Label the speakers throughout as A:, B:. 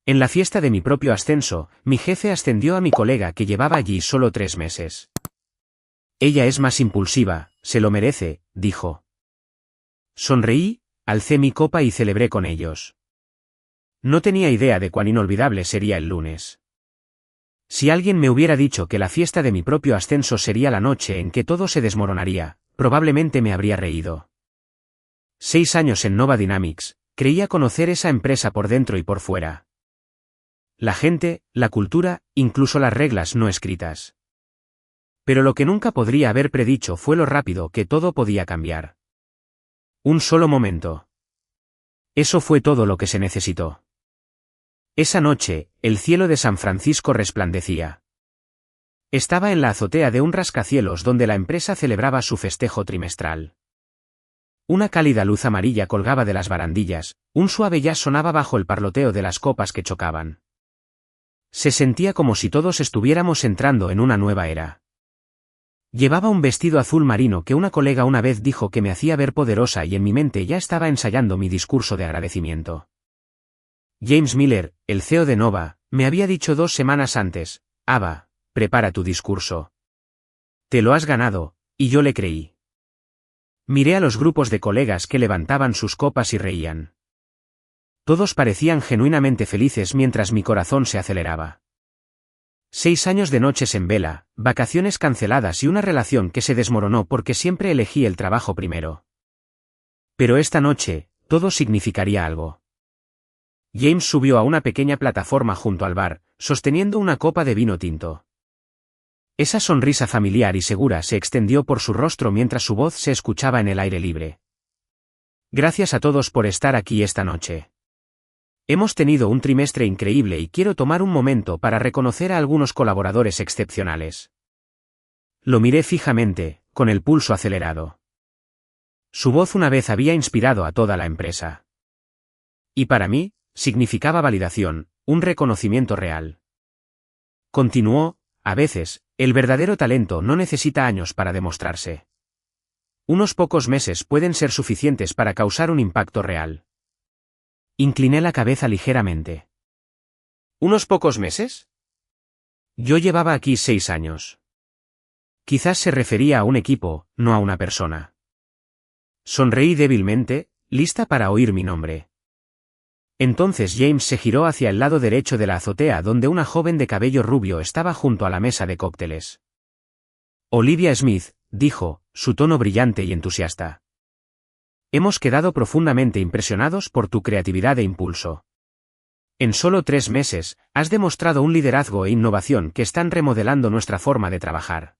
A: En la fiesta de mi propio ascenso, mi jefe ascendió a mi colega que llevaba allí solo 3 meses. Ella es más impulsiva, se lo merece, dijo. Sonreí, alcé mi copa y celebré con ellos. No tenía idea de cuán inolvidable sería el lunes. Si alguien me hubiera dicho que la fiesta de mi propio ascenso sería la noche en que todo se desmoronaría, probablemente me habría reído. 6 años en Nova Dynamics, creía conocer esa empresa por dentro y por fuera. La gente, la cultura, incluso las reglas no escritas. Pero lo que nunca podría haber predicho fue lo rápido que todo podía cambiar. Un solo momento. Eso fue todo lo que se necesitó. Esa noche, el cielo de San Francisco resplandecía. Estaba en la azotea de un rascacielos donde la empresa celebraba su festejo trimestral. Una cálida luz amarilla colgaba de las barandillas, un suave jazz sonaba bajo el parloteo de las copas que chocaban. Se sentía como si todos estuviéramos entrando en una nueva era. Llevaba un vestido azul marino que una colega una vez dijo que me hacía ver poderosa y en mi mente ya estaba ensayando mi discurso de agradecimiento. James Miller, el CEO de Nova, me había dicho 2 semanas antes, Ava, prepara tu discurso. Te lo has ganado, y yo le creí. Miré a los grupos de colegas que levantaban sus copas y reían. Todos parecían genuinamente felices mientras mi corazón se aceleraba. 6 años de noches en vela, vacaciones canceladas y una relación que se desmoronó porque siempre elegí el trabajo primero. Pero esta noche, todo significaría algo. James subió a una pequeña plataforma junto al bar, sosteniendo una copa de vino tinto. Esa sonrisa familiar y segura se extendió por su rostro mientras su voz se escuchaba en el aire libre. Gracias a todos por estar aquí esta noche. Hemos tenido un trimestre increíble y quiero tomar un momento para reconocer a algunos colaboradores excepcionales. Lo miré fijamente, con el pulso acelerado. Su voz una vez había inspirado a toda la empresa. Y para mí, significaba validación, un reconocimiento real. Continuó, a veces, el verdadero talento no necesita años para demostrarse. Unos pocos meses pueden ser suficientes para causar un impacto real. Incliné la cabeza ligeramente. ¿Unos pocos meses? Yo llevaba aquí 6 años. Quizás se refería a un equipo, no a una persona. Sonreí débilmente, lista para oír mi nombre. Entonces James se giró hacia el lado derecho de la azotea donde una joven de cabello rubio estaba junto a la mesa de cócteles. Olivia Smith, dijo, su tono brillante y entusiasta. Hemos quedado profundamente impresionados por tu creatividad e impulso. En solo 3 meses, has demostrado un liderazgo e innovación que están remodelando nuestra forma de trabajar.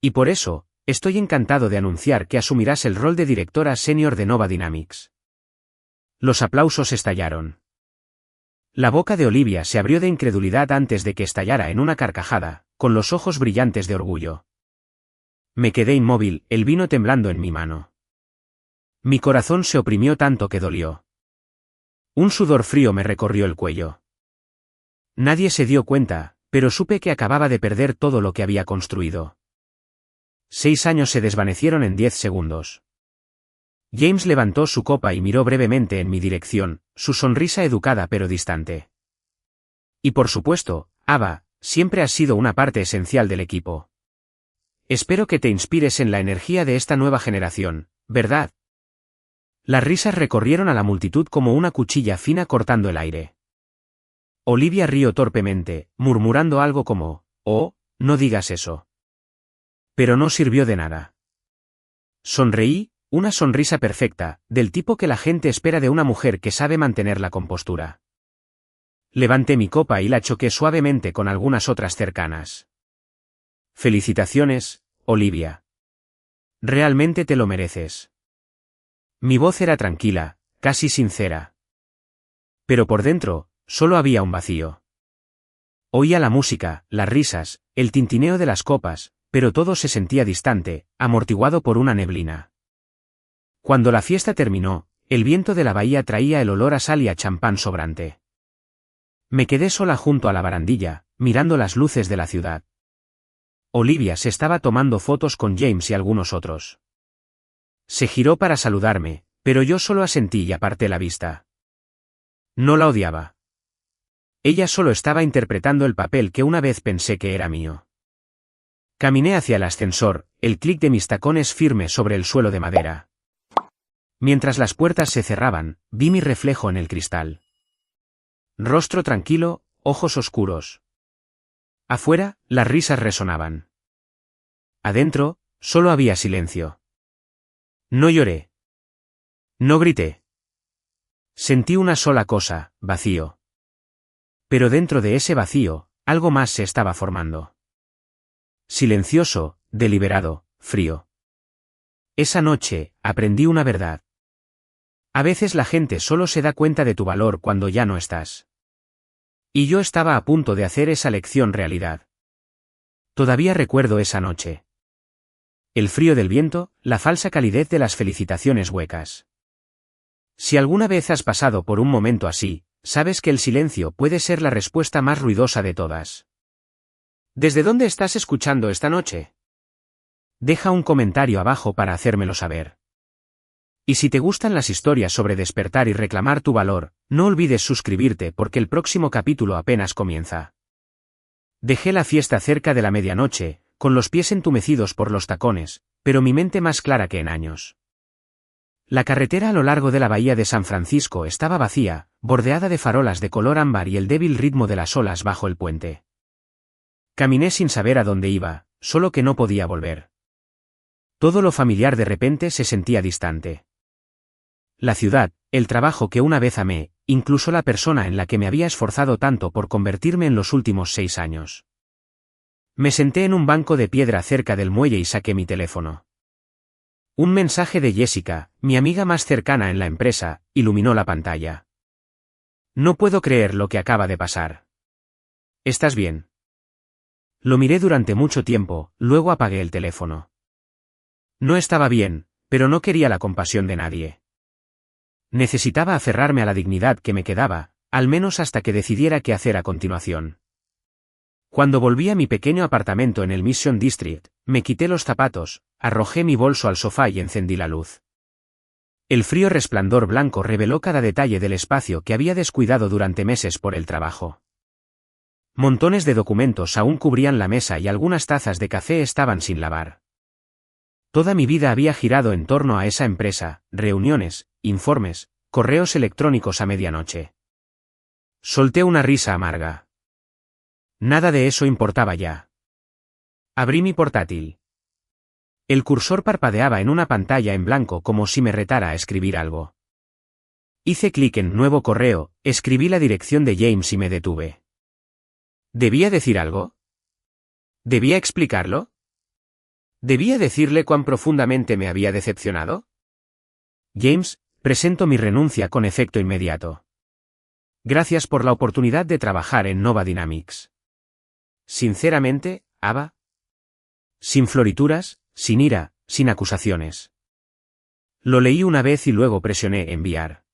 A: Y por eso, estoy encantado de anunciar que asumirás el rol de directora senior de Nova Dynamics. Los aplausos estallaron. La boca de Olivia se abrió de incredulidad antes de que estallara en una carcajada, con los ojos brillantes de orgullo. Me quedé inmóvil, el vino temblando en mi mano. Mi corazón se oprimió tanto que dolió. Un sudor frío me recorrió el cuello. Nadie se dio cuenta, pero supe que acababa de perder todo lo que había construido. 6 años se desvanecieron en 10 segundos. James levantó su copa y miró brevemente en mi dirección, su sonrisa educada pero distante. Y por supuesto, Ava, siempre has sido una parte esencial del equipo. Espero que te inspires en la energía de esta nueva generación, ¿verdad? Las risas recorrieron a la multitud como una cuchilla fina cortando el aire. Olivia rió torpemente, murmurando algo como, «Oh, no digas eso». Pero no sirvió de nada. Sonreí, una sonrisa perfecta, del tipo que la gente espera de una mujer que sabe mantener la compostura. Levanté mi copa y la choqué suavemente con algunas otras cercanas. Felicitaciones, Olivia. Realmente te lo mereces. Mi voz era tranquila, casi sincera. Pero por dentro, solo había un vacío. Oía la música, las risas, el tintineo de las copas, pero todo se sentía distante, amortiguado por una neblina. Cuando la fiesta terminó, el viento de la bahía traía el olor a sal y a champán sobrante. Me quedé sola junto a la barandilla, mirando las luces de la ciudad. Olivia se estaba tomando fotos con James y algunos otros. Se giró para saludarme, pero yo solo asentí y aparté la vista. No la odiaba. Ella solo estaba interpretando el papel que una vez pensé que era mío. Caminé hacia el ascensor, el clic de mis tacones firme sobre el suelo de madera. Mientras las puertas se cerraban, vi mi reflejo en el cristal. Rostro tranquilo, ojos oscuros. Afuera, las risas resonaban. Adentro, solo había silencio. No lloré. No grité. Sentí una sola cosa, vacío. Pero dentro de ese vacío, algo más se estaba formando. Silencioso, deliberado, frío. Esa noche, aprendí una verdad. A veces la gente solo se da cuenta de tu valor cuando ya no estás. Y yo estaba a punto de hacer esa lección realidad. Todavía recuerdo esa noche. El frío del viento, la falsa calidez de las felicitaciones huecas. Si alguna vez has pasado por un momento así, sabes que el silencio puede ser la respuesta más ruidosa de todas. ¿Desde dónde estás escuchando esta noche? Deja un comentario abajo para hacérmelo saber. Y si te gustan las historias sobre despertar y reclamar tu valor, no olvides suscribirte porque el próximo capítulo apenas comienza. Dejé la fiesta cerca de la medianoche, con los pies entumecidos por los tacones, pero mi mente más clara que en años. La carretera a lo largo de la bahía de San Francisco estaba vacía, bordeada de farolas de color ámbar y el débil ritmo de las olas bajo el puente. Caminé sin saber a dónde iba, solo que no podía volver. Todo lo familiar de repente se sentía distante. La ciudad, el trabajo que una vez amé, incluso la persona en la que me había esforzado tanto por convertirme en los últimos 6 años. Me senté en un banco de piedra cerca del muelle y saqué mi teléfono. Un mensaje de Jessica, mi amiga más cercana en la empresa, iluminó la pantalla. No puedo creer lo que acaba de pasar. ¿Estás bien? Lo miré durante mucho tiempo, luego apagué el teléfono. No estaba bien, pero no quería la compasión de nadie. Necesitaba aferrarme a la dignidad que me quedaba, al menos hasta que decidiera qué hacer a continuación. Cuando volví a mi pequeño apartamento en el Mission District, me quité los zapatos, arrojé mi bolso al sofá y encendí la luz. El frío resplandor blanco reveló cada detalle del espacio que había descuidado durante meses por el trabajo. Montones de documentos aún cubrían la mesa y algunas tazas de café estaban sin lavar. Toda mi vida había girado en torno a esa empresa, reuniones, informes, correos electrónicos a medianoche. Solté una risa amarga. Nada de eso importaba ya. Abrí mi portátil. El cursor parpadeaba en una pantalla en blanco como si me retara a escribir algo. Hice clic en Nuevo correo, escribí la dirección de James y me detuve. ¿Debía decir algo? ¿Debía explicarlo? ¿Debía decirle cuán profundamente me había decepcionado? James, presento mi renuncia con efecto inmediato. Gracias por la oportunidad de trabajar en Nova Dynamics. Sinceramente, Ava. Sin florituras, sin ira, sin acusaciones. Lo leí una vez y luego presioné enviar.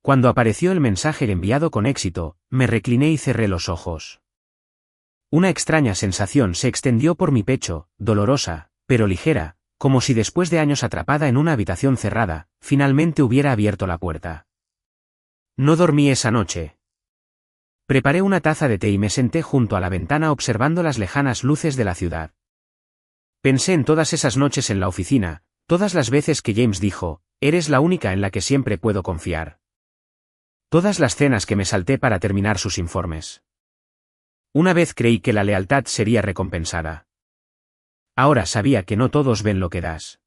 A: Cuando apareció el mensaje enviado con éxito, me recliné y cerré los ojos. Una extraña sensación se extendió por mi pecho, dolorosa, pero ligera, como si después de años atrapada en una habitación cerrada, finalmente hubiera abierto la puerta. No dormí esa noche. Preparé una taza de té y me senté junto a la ventana observando las lejanas luces de la ciudad. Pensé en todas esas noches en la oficina, todas las veces que James dijo, eres la única en la que siempre puedo confiar. Todas las cenas que me salté para terminar sus informes. Una vez creí que la lealtad sería recompensada. Ahora sabía que no todos ven lo que das.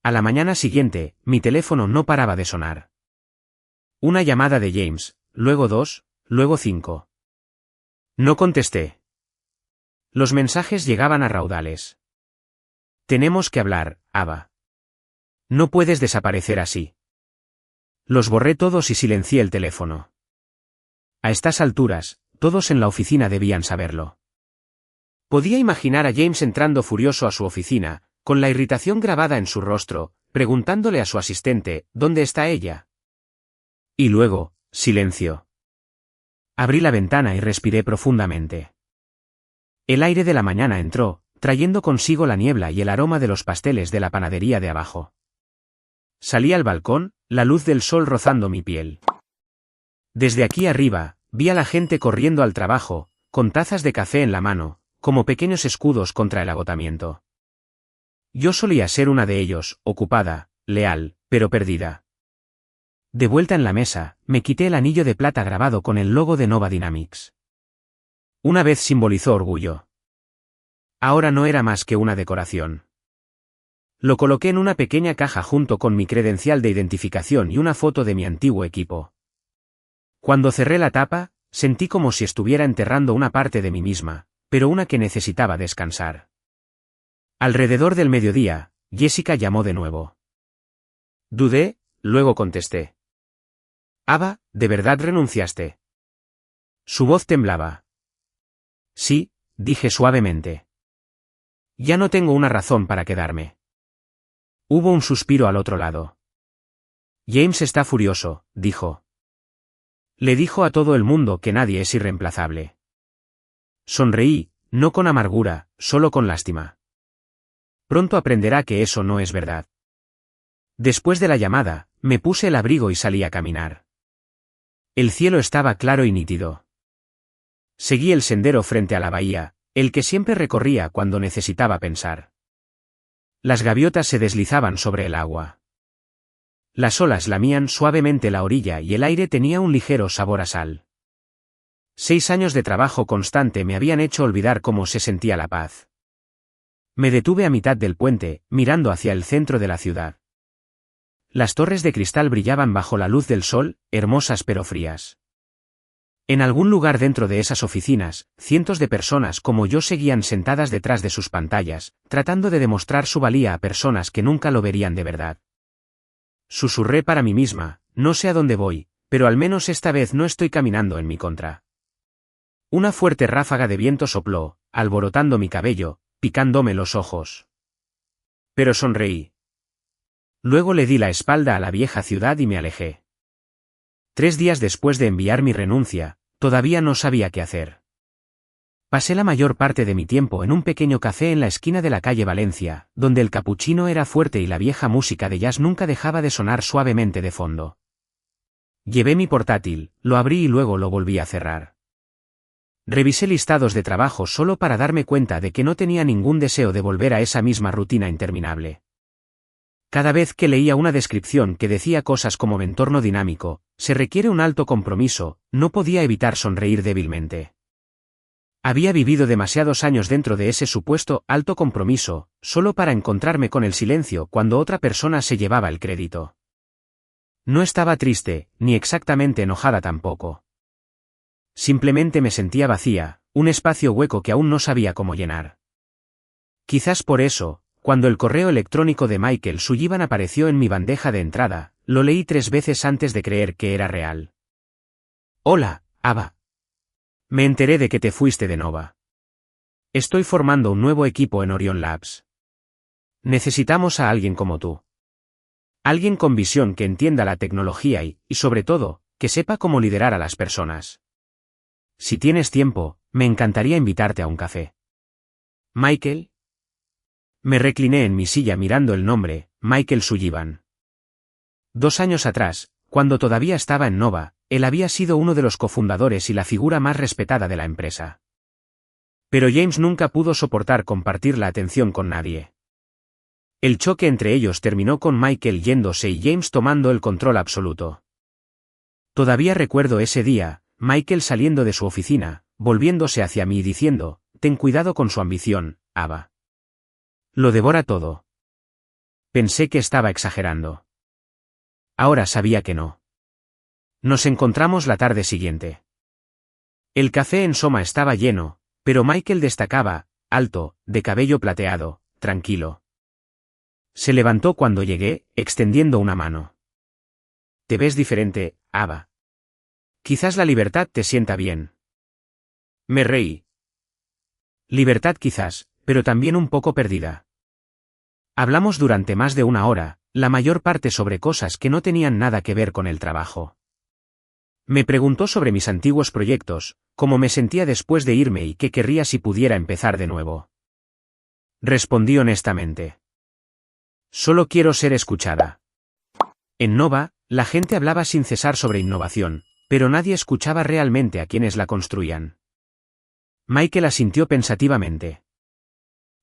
A: A la mañana siguiente, mi teléfono no paraba de sonar. Una llamada de James, luego 2, luego 5. No contesté. Los mensajes llegaban a raudales. Tenemos que hablar, Ava. No puedes desaparecer así. Los borré todos y silencié el teléfono. A estas alturas, todos en la oficina debían saberlo. Podía imaginar a James entrando furioso a su oficina, con la irritación grabada en su rostro, preguntándole a su asistente, ¿dónde está ella? Y luego, silencio. Abrí la ventana y respiré profundamente. El aire de la mañana entró, trayendo consigo la niebla y el aroma de los pasteles de la panadería de abajo. Salí al balcón, la luz del sol rozando mi piel. Desde aquí arriba, Vi a la gente corriendo al trabajo, con tazas de café en la mano, como pequeños escudos contra el agotamiento. Yo solía ser una de ellos, ocupada, leal, pero perdida. De vuelta en la mesa, me quité el anillo de plata grabado con el logo de Nova Dynamics. Una vez simbolizó orgullo. Ahora no era más que una decoración. Lo coloqué en una pequeña caja junto con mi credencial de identificación y una foto de mi antiguo equipo. Cuando cerré la tapa, sentí como si estuviera enterrando una parte de mí misma, pero una que necesitaba descansar. Alrededor del mediodía, Jessica llamó de nuevo. Dudé, luego contesté. Ava, ¿de verdad renunciaste? Su voz temblaba. Sí, dije suavemente. Ya no tengo una razón para quedarme. Hubo un suspiro al otro lado. James está furioso, dijo. Le dijo a todo el mundo que nadie es irreemplazable. Sonreí, no con amargura, solo con lástima. Pronto aprenderá que eso no es verdad. Después de la llamada, me puse el abrigo y salí a caminar. El cielo estaba claro y nítido. Seguí el sendero frente a la bahía, el que siempre recorría cuando necesitaba pensar. Las gaviotas se deslizaban sobre el agua. Las olas lamían suavemente la orilla y el aire tenía un ligero sabor a sal. 6 años de trabajo constante me habían hecho olvidar cómo se sentía la paz. Me detuve a mitad del puente, mirando hacia el centro de la ciudad. Las torres de cristal brillaban bajo la luz del sol, hermosas pero frías. En algún lugar dentro de esas oficinas, cientos de personas como yo seguían sentadas detrás de sus pantallas, tratando de demostrar su valía a personas que nunca lo verían de verdad. Susurré para mí misma, no sé a dónde voy, pero al menos esta vez no estoy caminando en mi contra. Una fuerte ráfaga de viento sopló, alborotando mi cabello, picándome los ojos. Pero sonreí. Luego le di la espalda a la vieja ciudad y me alejé. 3 días después de enviar mi renuncia, todavía no sabía qué hacer. Pasé la mayor parte de mi tiempo en un pequeño café en la esquina de la calle Valencia, donde el capuchino era fuerte y la vieja música de jazz nunca dejaba de sonar suavemente de fondo. Llevé mi portátil, lo abrí y luego lo volví a cerrar. Revisé listados de trabajo solo para darme cuenta de que no tenía ningún deseo de volver a esa misma rutina interminable. Cada vez que leía una descripción que decía cosas como entorno dinámico, se requiere un alto compromiso, no podía evitar sonreír débilmente. Había vivido demasiados años dentro de ese supuesto alto compromiso, solo para encontrarme con el silencio cuando otra persona se llevaba el crédito. No estaba triste, ni exactamente enojada tampoco. Simplemente me sentía vacía, un espacio hueco que aún no sabía cómo llenar. Quizás por eso, cuando el correo electrónico de Michael Sullivan apareció en mi bandeja de entrada, lo leí 3 veces antes de creer que era real. Hola, Ava. Me enteré de que te fuiste de Nova. Estoy formando un nuevo equipo en Orion Labs. Necesitamos a alguien como tú. Alguien con visión que entienda la tecnología y, sobre todo, que sepa cómo liderar a las personas. Si tienes tiempo, me encantaría invitarte a un café. Michael. Me recliné en mi silla mirando el nombre, Michael Sullivan. 2 años atrás, cuando todavía estaba en Nova, él había sido uno de los cofundadores y la figura más respetada de la empresa. Pero James nunca pudo soportar compartir la atención con nadie. El choque entre ellos terminó con Michael yéndose y James tomando el control absoluto. Todavía recuerdo ese día, Michael saliendo de su oficina, volviéndose hacia mí y diciendo, ten cuidado con su ambición, Ava. Lo devora todo. Pensé que estaba exagerando. Ahora sabía que no. Nos encontramos la tarde siguiente. El café en Soma estaba lleno, pero Michael destacaba, alto, de cabello plateado, tranquilo. Se levantó cuando llegué, extendiendo una mano. Te ves diferente, Ava. Quizás la libertad te sienta bien. Me reí. Libertad quizás, pero también un poco perdida. Hablamos durante más de 1 hora, la mayor parte sobre cosas que no tenían nada que ver con el trabajo. Me preguntó sobre mis antiguos proyectos, cómo me sentía después de irme y qué querría si pudiera empezar de nuevo. Respondí honestamente. Solo quiero ser escuchada. En Nova, la gente hablaba sin cesar sobre innovación, pero nadie escuchaba realmente a quienes la construían. Michael asintió pensativamente.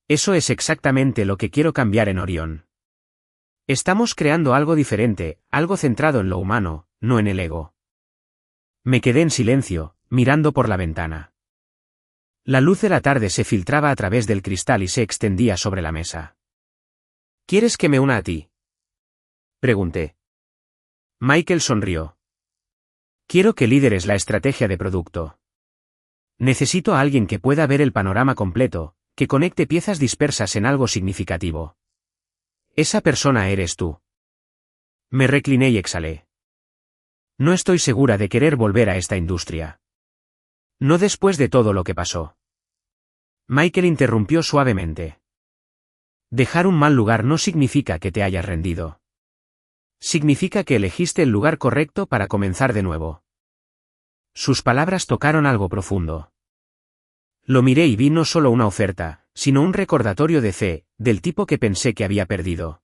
A: Eso es exactamente lo que quiero cambiar en Orión. Estamos creando algo diferente, algo centrado en lo humano, no en el ego. Me quedé en silencio, mirando por la ventana. La luz de la tarde se filtraba a través del cristal y se extendía sobre la mesa. ¿Quieres que me una a ti?, pregunté. Michael sonrió. Quiero que lideres la estrategia de producto. Necesito a alguien que pueda ver el panorama completo, que conecte piezas dispersas en algo significativo. Esa persona eres tú. Me recliné y exhalé. No estoy segura de querer volver a esta industria. No después de todo lo que pasó. Michael interrumpió suavemente. Dejar un mal lugar no significa que te hayas rendido. Significa que elegiste el lugar correcto para comenzar de nuevo. Sus palabras tocaron algo profundo. Lo miré y vi no solo una oferta, sino un recordatorio de fe, del tipo que pensé que había perdido.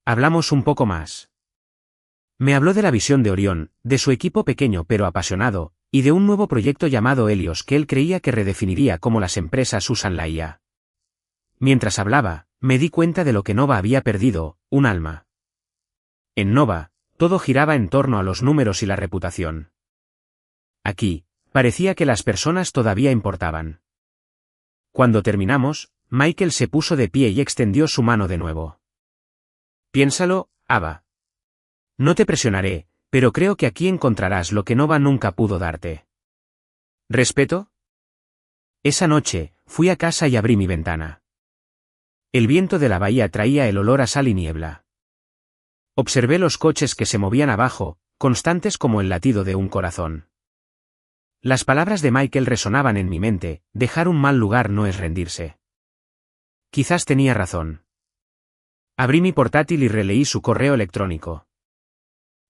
A: Hablamos un poco más. Me habló de la visión de Orión, de su equipo pequeño pero apasionado, y de un nuevo proyecto llamado Helios que él creía que redefiniría cómo las empresas usan la IA. Mientras hablaba, me di cuenta de lo que Nova había perdido, un alma. En Nova, todo giraba en torno a los números y la reputación. Aquí, parecía que las personas todavía importaban. Cuando terminamos, Michael se puso de pie y extendió su mano de nuevo. Piénsalo, Ava. No te presionaré, pero creo que aquí encontrarás lo que Nova nunca pudo darte. ¿Respeto? Esa noche, fui a casa y abrí mi ventana. El viento de la bahía traía el olor a sal y niebla. Observé los coches que se movían abajo, constantes como el latido de un corazón. Las palabras de Michael resonaban en mi mente: dejar un mal lugar no es rendirse. Quizás tenía razón. Abrí mi portátil y releí su correo electrónico.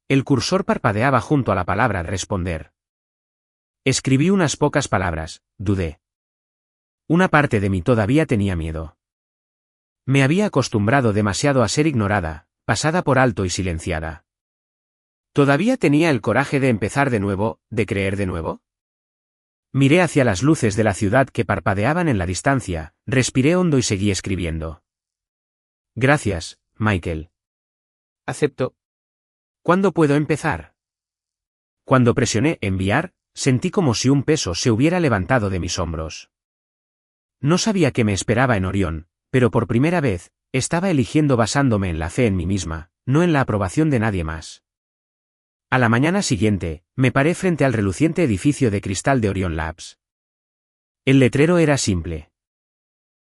A: El cursor parpadeaba junto a la palabra responder. Escribí unas pocas palabras, dudé. Una parte de mí todavía tenía miedo. Me había acostumbrado demasiado a ser ignorada, pasada por alto y silenciada. ¿Todavía tenía el coraje de empezar de nuevo, de creer de nuevo? Miré hacia las luces de la ciudad que parpadeaban en la distancia, respiré hondo y seguí escribiendo. Gracias, Michael. Acepto. ¿Cuándo puedo empezar? Cuando presioné enviar, sentí como si un peso se hubiera levantado de mis hombros. No sabía qué me esperaba en Orión, pero por primera vez, estaba eligiendo basándome en la fe en mí misma, no en la aprobación de nadie más. A la mañana siguiente, me paré frente al reluciente edificio de cristal de Orion Labs. El letrero era simple.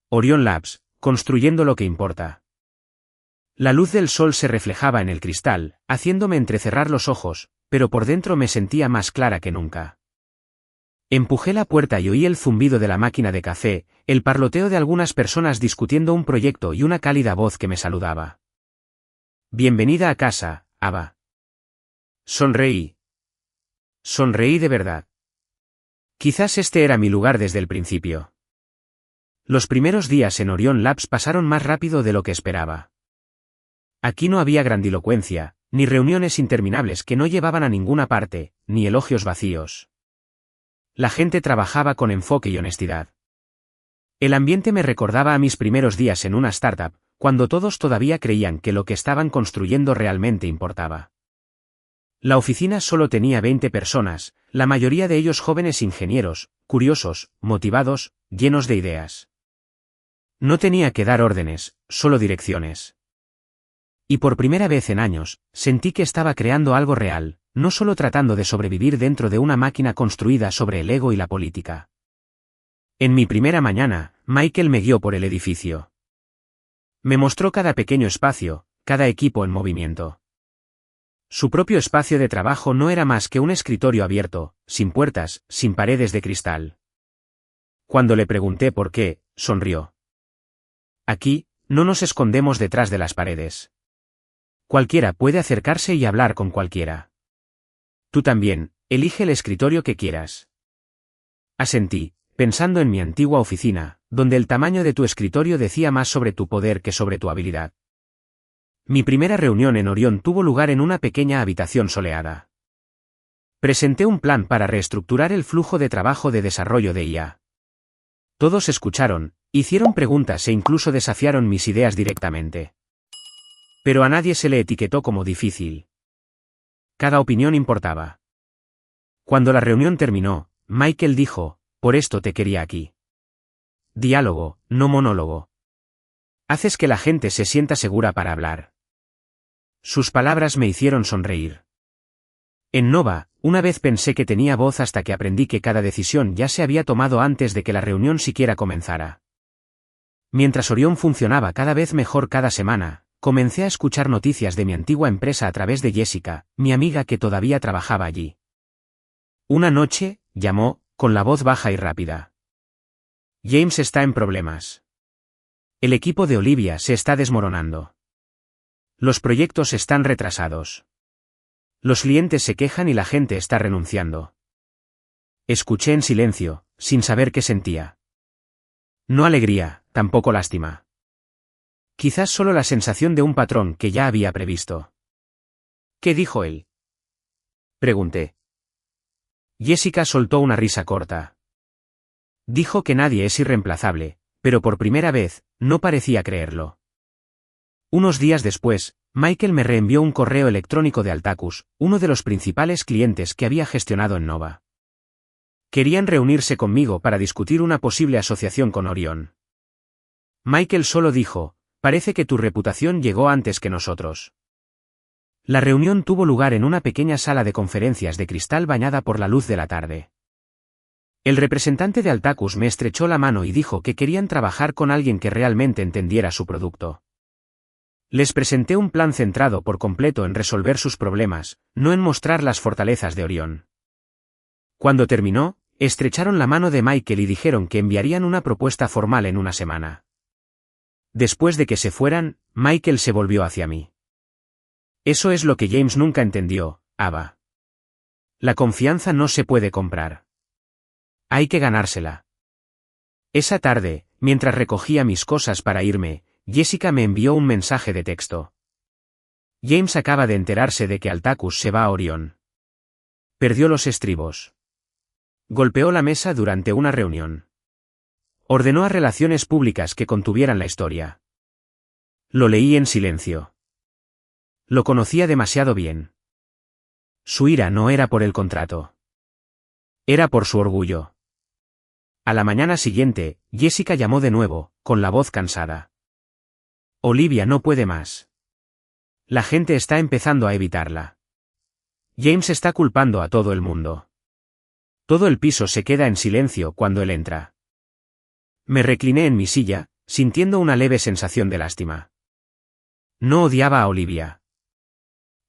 A: Orion Labs, construyendo lo que importa. La luz del sol se reflejaba en el cristal, haciéndome entrecerrar los ojos, pero por dentro me sentía más clara que nunca. Empujé la puerta y oí el zumbido de la máquina de café, el parloteo de algunas personas discutiendo un proyecto y una cálida voz que me saludaba. Bienvenida a casa, Ava. Sonreí. Sonreí de verdad. Quizás este era mi lugar desde el principio. Los primeros días en Orion Labs pasaron más rápido de lo que esperaba. Aquí no había grandilocuencia, ni reuniones interminables que no llevaban a ninguna parte, ni elogios vacíos. La gente trabajaba con enfoque y honestidad. El ambiente me recordaba a mis primeros días en una startup, cuando todos todavía creían que lo que estaban construyendo realmente importaba. La oficina solo tenía 20 personas, la mayoría de ellos jóvenes ingenieros, curiosos, motivados, llenos de ideas. No tenía que dar órdenes, solo direcciones. Y por primera vez en años, sentí que estaba creando algo real, no solo tratando de sobrevivir dentro de una máquina construida sobre el ego y la política. En mi primera mañana, Michael me guió por el edificio. Me mostró cada pequeño espacio, cada equipo en movimiento. Su propio espacio de trabajo no era más que un escritorio abierto, sin puertas, sin paredes de cristal. Cuando le pregunté por qué, sonrió. Aquí, no nos escondemos detrás de las paredes. Cualquiera puede acercarse y hablar con cualquiera. Tú también, elige el escritorio que quieras. Asentí, pensando en mi antigua oficina, donde el tamaño de tu escritorio decía más sobre tu poder que sobre tu habilidad. Mi primera reunión en Orión tuvo lugar en una pequeña habitación soleada. Presenté un plan para reestructurar el flujo de trabajo de desarrollo de IA. Todos escucharon, hicieron preguntas e incluso desafiaron mis ideas directamente. Pero a nadie se le etiquetó como difícil. Cada opinión importaba. Cuando la reunión terminó, Michael dijo, por esto te quería aquí. Diálogo, no monólogo. Haces que la gente se sienta segura para hablar. Sus palabras me hicieron sonreír. En Nova, una vez pensé que tenía voz hasta que aprendí que cada decisión ya se había tomado antes de que la reunión siquiera comenzara. Mientras Orion funcionaba cada vez mejor cada semana, comencé a escuchar noticias de mi antigua empresa a través de Jessica, mi amiga que todavía trabajaba allí. Una noche, llamó, con la voz baja y rápida. James está en problemas. El equipo de Olivia se está desmoronando. Los proyectos están retrasados. Los clientes se quejan y la gente está renunciando. Escuché en silencio, sin saber qué sentía. No alegría, tampoco lástima. Quizás solo la sensación de un patrón que ya había previsto. ¿Qué dijo él? Pregunté. Jessica soltó una risa corta. Dijo que nadie es irreemplazable, pero por primera vez, no parecía creerlo. Unos días después, Michael me reenvió un correo electrónico de Altacus, uno de los principales clientes que había gestionado en Nova. Querían reunirse conmigo para discutir una posible asociación con Orion. Michael solo dijo, parece que tu reputación llegó antes que nosotros. La reunión tuvo lugar en una pequeña sala de conferencias de cristal bañada por la luz de la tarde. El representante de Altacus me estrechó la mano y dijo que querían trabajar con alguien que realmente entendiera su producto. Les presenté un plan centrado por completo en resolver sus problemas, no en mostrar las fortalezas de Orion. Cuando terminó, estrecharon la mano de Michael y dijeron que enviarían una propuesta formal en una semana. Después de que se fueran, Michael se volvió hacia mí. Eso es lo que James nunca entendió, Ava. La confianza no se puede comprar. Hay que ganársela. Esa tarde, mientras recogía mis cosas para irme, Jessica me envió un mensaje de texto. James acaba de enterarse de que Altacus se va a Orion. Perdió los estribos. Golpeó la mesa durante una reunión. Ordenó a relaciones públicas que contuvieran la historia. Lo leí en silencio. Lo conocía demasiado bien. Su ira no era por el contrato. Era por su orgullo. A la mañana siguiente, Jessica llamó de nuevo, con la voz cansada. Olivia no puede más. La gente está empezando a evitarla. James está culpando a todo el mundo. Todo el piso se queda en silencio cuando él entra. Me recliné en mi silla, sintiendo una leve sensación de lástima. No odiaba a Olivia.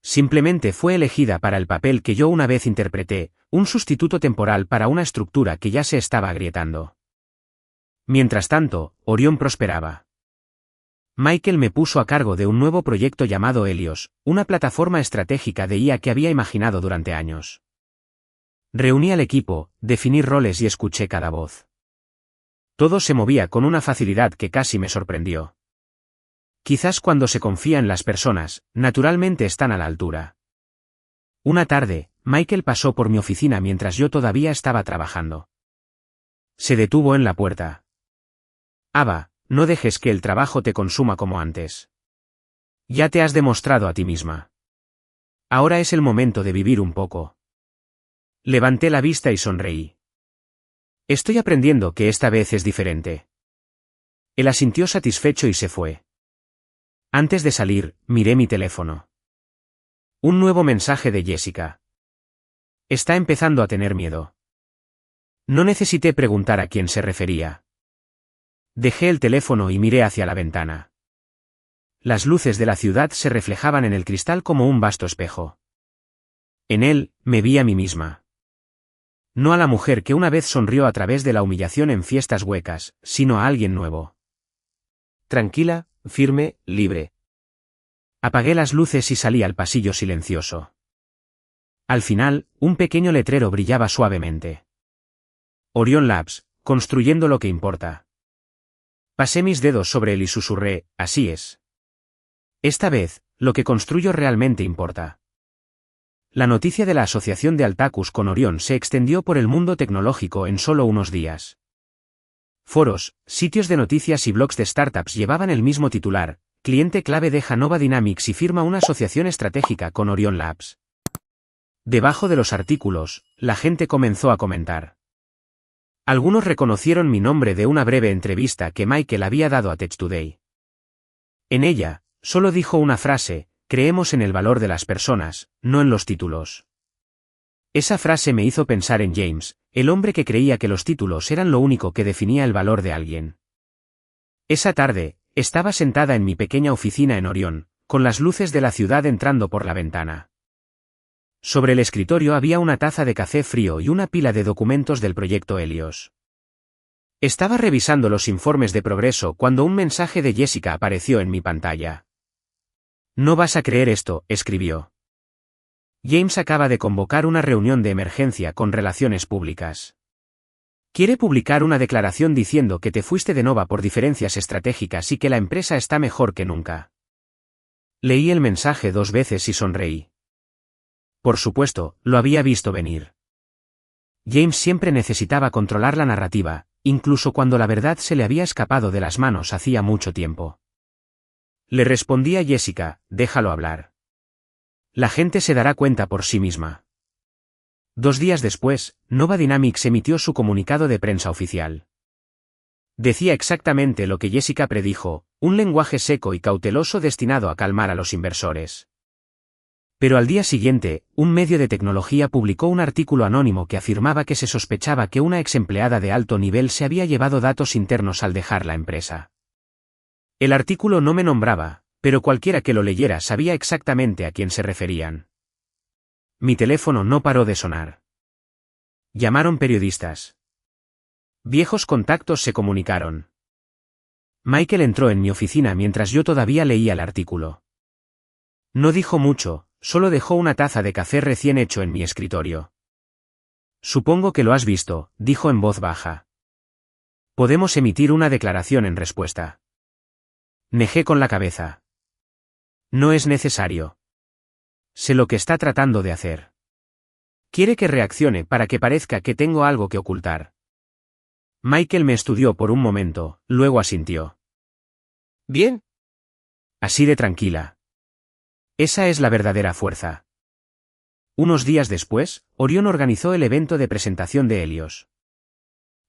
A: Simplemente fue elegida para el papel que yo una vez interpreté, un sustituto temporal para una estructura que ya se estaba agrietando. Mientras tanto, Orion prosperaba. Michael me puso a cargo de un nuevo proyecto llamado Helios, una plataforma estratégica de IA que había imaginado durante años. Reuní al equipo, definí roles y escuché cada voz. Todo se movía con una facilidad que casi me sorprendió. Quizás cuando se confía en las personas, naturalmente están a la altura. Una tarde, Michael pasó por mi oficina mientras yo todavía estaba trabajando. Se detuvo en la puerta. Ava, no dejes que el trabajo te consuma como antes. Ya te has demostrado a ti misma. Ahora es el momento de vivir un poco. Levanté la vista y sonreí. Estoy aprendiendo que esta vez es diferente. Él asintió satisfecho y se fue. Antes de salir, miré mi teléfono. Un nuevo mensaje de Jessica. Está empezando a tener miedo. No necesité preguntar a quién se refería. Dejé el teléfono y miré hacia la ventana. Las luces de la ciudad se reflejaban en el cristal como un vasto espejo. En él, me vi a mí misma. No a la mujer que una vez sonrió a través de la humillación en fiestas huecas, sino a alguien nuevo. Tranquila, firme, libre. Apagué las luces y salí al pasillo silencioso. Al final, un pequeño letrero brillaba suavemente. Orion Labs, construyendo lo que importa. Pasé mis dedos sobre él y susurré, así es. Esta vez, lo que construyo realmente importa. la noticia de la asociación de Altacus con Orión se extendió por el mundo tecnológico en solo unos días. Foros, sitios de noticias y blogs de startups llevaban el mismo titular: cliente clave deja Nova Dynamics y firma una asociación estratégica con Orion Labs. Debajo de los artículos, la gente comenzó a comentar. Algunos reconocieron mi nombre de una breve entrevista que Michael había dado a Tech Today. En ella, solo dijo una frase: creemos en el valor de las personas, no en los títulos. Esa frase me hizo pensar en James, el hombre que creía que los títulos eran lo único que definía el valor de alguien. Esa tarde, estaba sentada en mi pequeña oficina en Orión, con las luces de la ciudad entrando por la ventana. Sobre el escritorio había una taza de café frío y una pila de documentos del proyecto Helios. Estaba revisando los informes de progreso cuando un mensaje de Jessica apareció en mi pantalla. No vas a creer esto, escribió. James acaba de convocar una reunión de emergencia con relaciones públicas. Quiere publicar una declaración diciendo que te fuiste de Nova por diferencias estratégicas y que la empresa está mejor que nunca. Leí el mensaje 2 veces y sonreí. Por supuesto, lo había visto venir. James siempre necesitaba controlar la narrativa, incluso cuando la verdad se le había escapado de las manos hacía mucho tiempo. Le respondí a Jessica: déjalo hablar. La gente se dará cuenta por sí misma. 2 días después, Nova Dynamics emitió su comunicado de prensa oficial. Decía exactamente lo que Jessica predijo: un lenguaje seco y cauteloso destinado a calmar a los inversores. Pero al día siguiente, un medio de tecnología publicó un artículo anónimo que afirmaba que se sospechaba que una ex empleada de alto nivel se había llevado datos internos al dejar la empresa. El artículo no me nombraba, pero cualquiera que lo leyera sabía exactamente a quién se referían. Mi teléfono no paró de sonar. Llamaron periodistas. Viejos contactos se comunicaron. Michael entró en mi oficina mientras yo todavía leía el artículo. No dijo mucho, solo dejó una taza de café recién hecho en mi escritorio. Supongo que lo has visto, dijo en voz baja. Podemos emitir una declaración en respuesta. Negé con la cabeza. No es necesario. Sé lo que está tratando de hacer. Quiere que reaccione para que parezca que tengo algo que ocultar. Michael me estudió por un momento, luego asintió. Bien. Así de tranquila. Esa es la verdadera fuerza. Unos días después, Orión organizó el evento de presentación de Helios.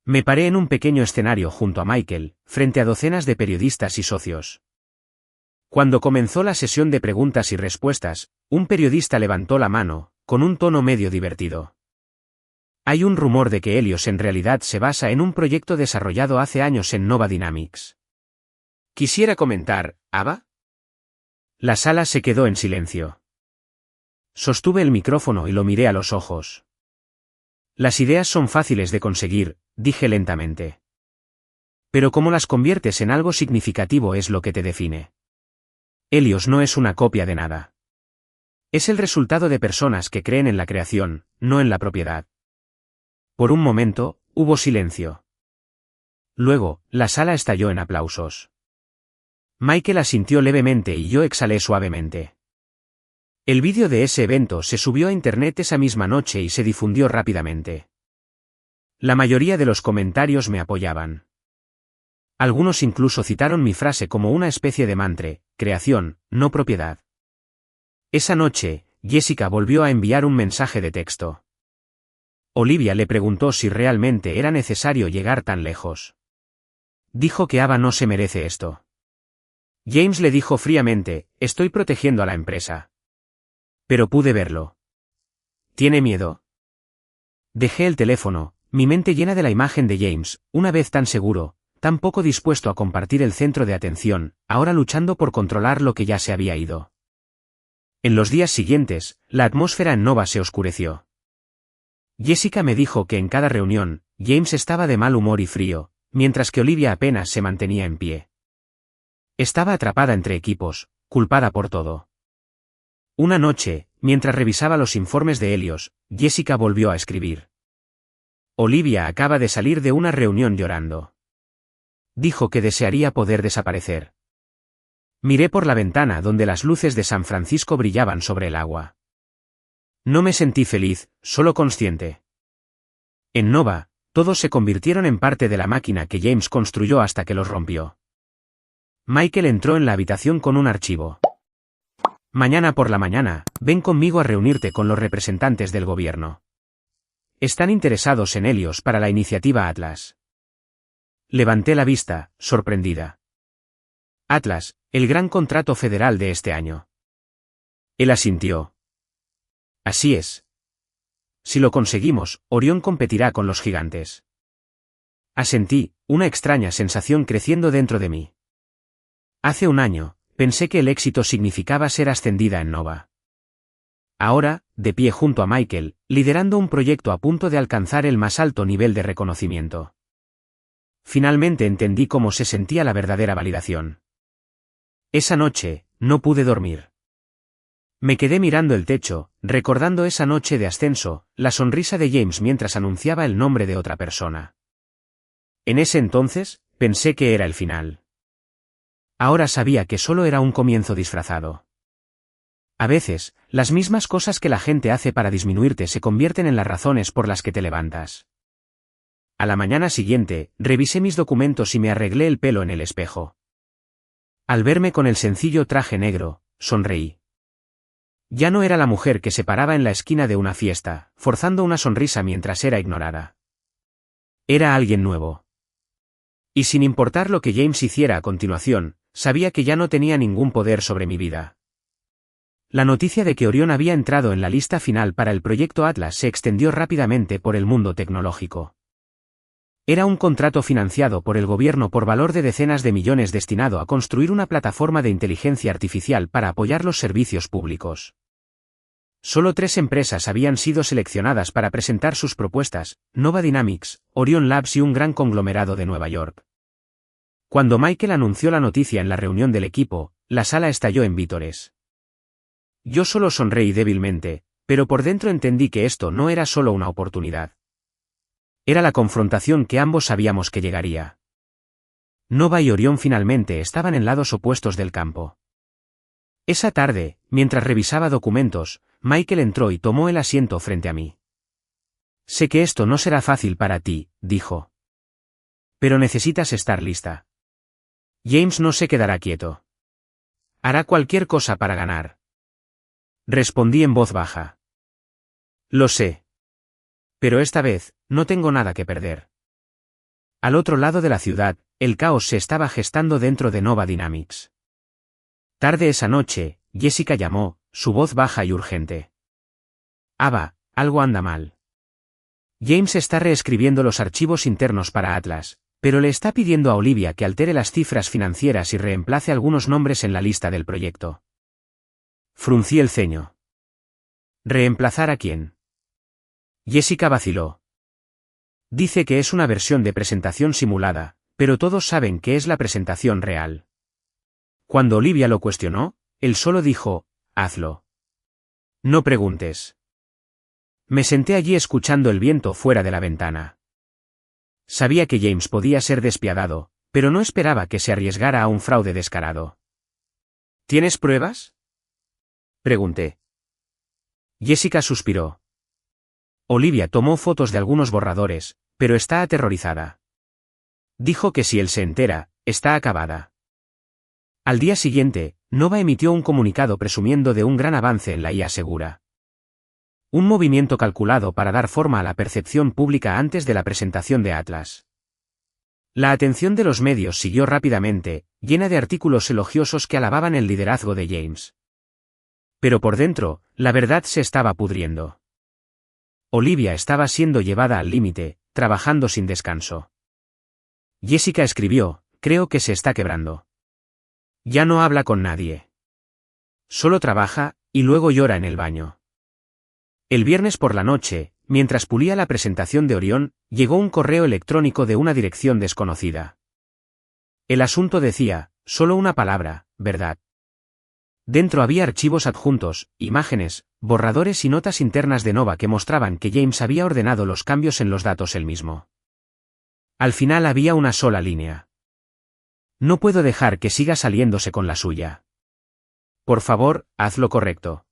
A: Me paré en un pequeño escenario junto a Michael, frente a docenas de periodistas y socios. Cuando comenzó la sesión de preguntas y respuestas, un periodista levantó la mano, con un tono medio divertido. Hay un rumor de que Helios en realidad se basa en un proyecto desarrollado hace años en Nova Dynamics. ¿Quisiera comentar, Ava? La sala se quedó en silencio. Sostuve el micrófono y lo miré a los ojos. Las ideas son fáciles de conseguir, dije lentamente. Pero cómo las conviertes en algo significativo es lo que te define. Helios no es una copia de nada. Es el resultado de personas que creen en la creación, no en la propiedad. Por un momento, hubo silencio. Luego, la sala estalló en aplausos. Michael asintió levemente y yo exhalé suavemente. El vídeo de ese evento se subió a internet esa misma noche y se difundió rápidamente. La mayoría de los comentarios me apoyaban. Algunos incluso citaron mi frase como una especie de mantra: creación, no propiedad. Esa noche, Jessica volvió a enviar un mensaje de texto. Olivia le preguntó si realmente era necesario llegar tan lejos. Dijo que Ava no se merece esto. James le dijo fríamente: estoy protegiendo a la empresa. Pero pude verlo. ¿Tiene miedo? Dejé el teléfono, mi mente llena de la imagen de James, una vez tan seguro, tan poco dispuesto a compartir el centro de atención, ahora luchando por controlar lo que ya se había ido. En los días siguientes, la atmósfera en Nova se oscureció. Jessica me dijo que en cada reunión, James estaba de mal humor y frío, mientras que Olivia apenas se mantenía en pie. Estaba atrapada entre equipos, culpada por todo. Una noche, mientras revisaba los informes de Helios, Jessica volvió a escribir. Olivia acaba de salir de una reunión llorando. Dijo que desearía poder desaparecer. Miré por la ventana donde las luces de San Francisco brillaban sobre el agua. No me sentí feliz, solo consciente. En Nova, todos se convirtieron en parte de la máquina que James construyó hasta que los rompió. Michael entró en la habitación con un archivo. Mañana por la mañana, ven conmigo a reunirte con los representantes del gobierno. Están interesados en Helios para la iniciativa Atlas. Levanté la vista, sorprendida. Atlas, el gran contrato federal de este año. Él asintió. Así es. Si lo conseguimos, Orión competirá con los gigantes. Asentí, una extraña sensación creciendo dentro de mí. Hace un año, pensé que el éxito significaba ser ascendida en Nova. Ahora, de pie junto a Michael, liderando un proyecto a punto de alcanzar el más alto nivel de reconocimiento. Finalmente entendí cómo se sentía la verdadera validación. Esa noche, no pude dormir. Me quedé mirando el techo, recordando esa noche de ascenso, la sonrisa de James mientras anunciaba el nombre de otra persona. En ese entonces, pensé que era el final. Ahora sabía que solo era un comienzo disfrazado. A veces, las mismas cosas que la gente hace para disminuirte se convierten en las razones por las que te levantas. A la mañana siguiente, revisé mis documentos y me arreglé el pelo en el espejo. Al verme con el sencillo traje negro, sonreí. Ya no era la mujer que se paraba en la esquina de una fiesta, forzando una sonrisa mientras era ignorada. Era alguien nuevo. Y sin importar lo que James hiciera a continuación, sabía que ya no tenía ningún poder sobre mi vida. La noticia de que Orión había entrado en la lista final para el proyecto Atlas se extendió rápidamente por el mundo tecnológico. Era un contrato financiado por el gobierno por valor de decenas de millones destinado a construir una plataforma de inteligencia artificial para apoyar los servicios públicos. Solo 3 empresas habían sido seleccionadas para presentar sus propuestas: Nova Dynamics, Orion Labs y un gran conglomerado de Nueva York. Cuando Michael anunció la noticia en la reunión del equipo, la sala estalló en vítores. Yo solo sonreí débilmente, pero por dentro entendí que esto no era solo una oportunidad. Era la confrontación que ambos sabíamos que llegaría. Nova y Orión finalmente estaban en lados opuestos del campo. Esa tarde, mientras revisaba documentos, Michael entró y tomó el asiento frente a mí. Sé que esto no será fácil para ti, dijo. Pero necesitas estar lista. James no se quedará quieto. Hará cualquier cosa para ganar. Respondí en voz baja. Lo sé. Pero esta vez, no tengo nada que perder. Al otro lado de la ciudad, el caos se estaba gestando dentro de Nova Dynamics. Tarde esa noche, Jessica llamó, su voz baja y urgente. Ava, algo anda mal. James está reescribiendo los archivos internos para Atlas, pero le está pidiendo a Olivia que altere las cifras financieras y reemplace algunos nombres en la lista del proyecto. Fruncí el ceño. ¿Reemplazar a quién? Jessica vaciló. Dice que es una versión de presentación simulada, pero todos saben que es la presentación real. Cuando Olivia lo cuestionó, él solo dijo, hazlo. No preguntes. Me senté allí escuchando el viento fuera de la ventana. Sabía que James podía ser despiadado, pero no esperaba que se arriesgara a un fraude descarado. ¿Tienes pruebas?, pregunté. Jessica suspiró. Olivia tomó fotos de algunos borradores, pero está aterrorizada. Dijo que si él se entera, está acabada. Al día siguiente, Nova emitió un comunicado presumiendo de un gran avance en la IA segura. Un movimiento calculado para dar forma a la percepción pública antes de la presentación de Atlas. La atención de los medios siguió rápidamente, llena de artículos elogiosos que alababan el liderazgo de James. Pero por dentro, la verdad se estaba pudriendo. Olivia estaba siendo llevada al límite, trabajando sin descanso. Jessica escribió, creo que se está quebrando. Ya no habla con nadie. Solo trabaja, y luego llora en el baño. El viernes por la noche, mientras pulía la presentación de Orión, llegó un correo electrónico de una dirección desconocida. El asunto decía, solo una palabra, verdad. Dentro había archivos adjuntos, imágenes, borradores y notas internas de Nova que mostraban que James había ordenado los cambios en los datos él mismo. Al final había una sola línea. No puedo dejar que siga saliéndose con la suya. Por favor, haz lo correcto.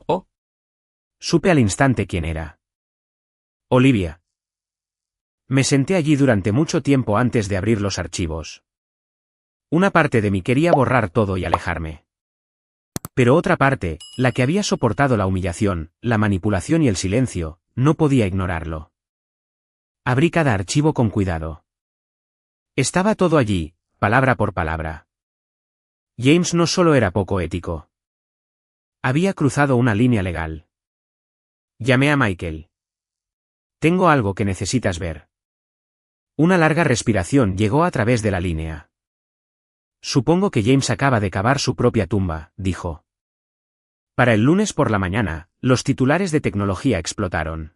A: Oh. Supe al instante quién era. Olivia. Me senté allí durante mucho tiempo antes de abrir los archivos. Una parte de mí quería borrar todo y alejarme. Pero otra parte, la que había soportado la humillación, la manipulación y el silencio, no podía ignorarlo. Abrí cada archivo con cuidado. Estaba todo allí, palabra por palabra. James no solo era poco ético. Había cruzado una línea legal. Llamé a Michael. Tengo algo que necesitas ver. Una larga respiración llegó a través de la línea. Supongo que James acaba de cavar su propia tumba, dijo. Para el lunes por la mañana, los titulares de tecnología explotaron.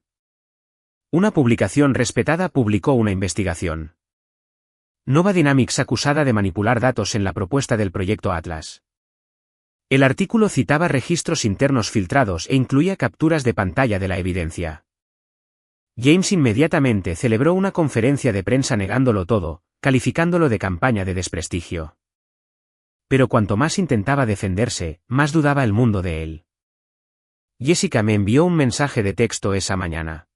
A: Una publicación respetada publicó una investigación. Nova Dynamics acusada de manipular datos en la propuesta del proyecto Atlas. El artículo citaba registros internos filtrados e incluía capturas de pantalla de la evidencia. James inmediatamente celebró una conferencia de prensa negándolo todo, calificándolo de campaña de desprestigio. Pero cuanto más intentaba defenderse, más dudaba el mundo de él. Jessica me envió un mensaje de texto esa mañana.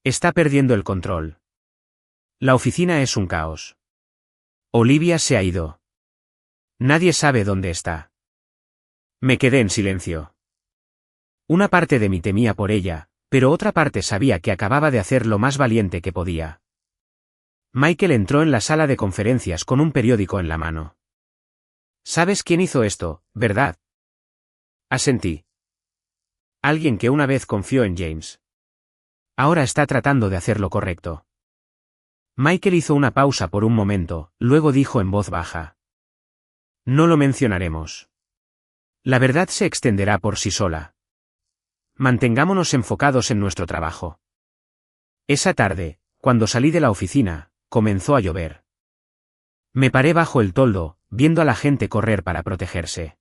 A: Está perdiendo el control. La oficina es un caos. Olivia se ha ido. Nadie sabe dónde está. Me quedé en silencio. Una parte de mí temía por ella, pero otra parte sabía que acababa de hacer lo más valiente que podía. Michael entró en la sala de conferencias con un periódico en la mano. ¿Sabes quién hizo esto, verdad? Asentí. Alguien que una vez confió en James. Ahora está tratando de hacer lo correcto. Michael hizo una pausa por un momento, luego dijo en voz baja. No lo mencionaremos. La verdad se extenderá por sí sola. Mantengámonos enfocados en nuestro trabajo. Esa tarde, cuando salí de la oficina, comenzó a llover. Me paré bajo el toldo, viendo a la gente correr para protegerse.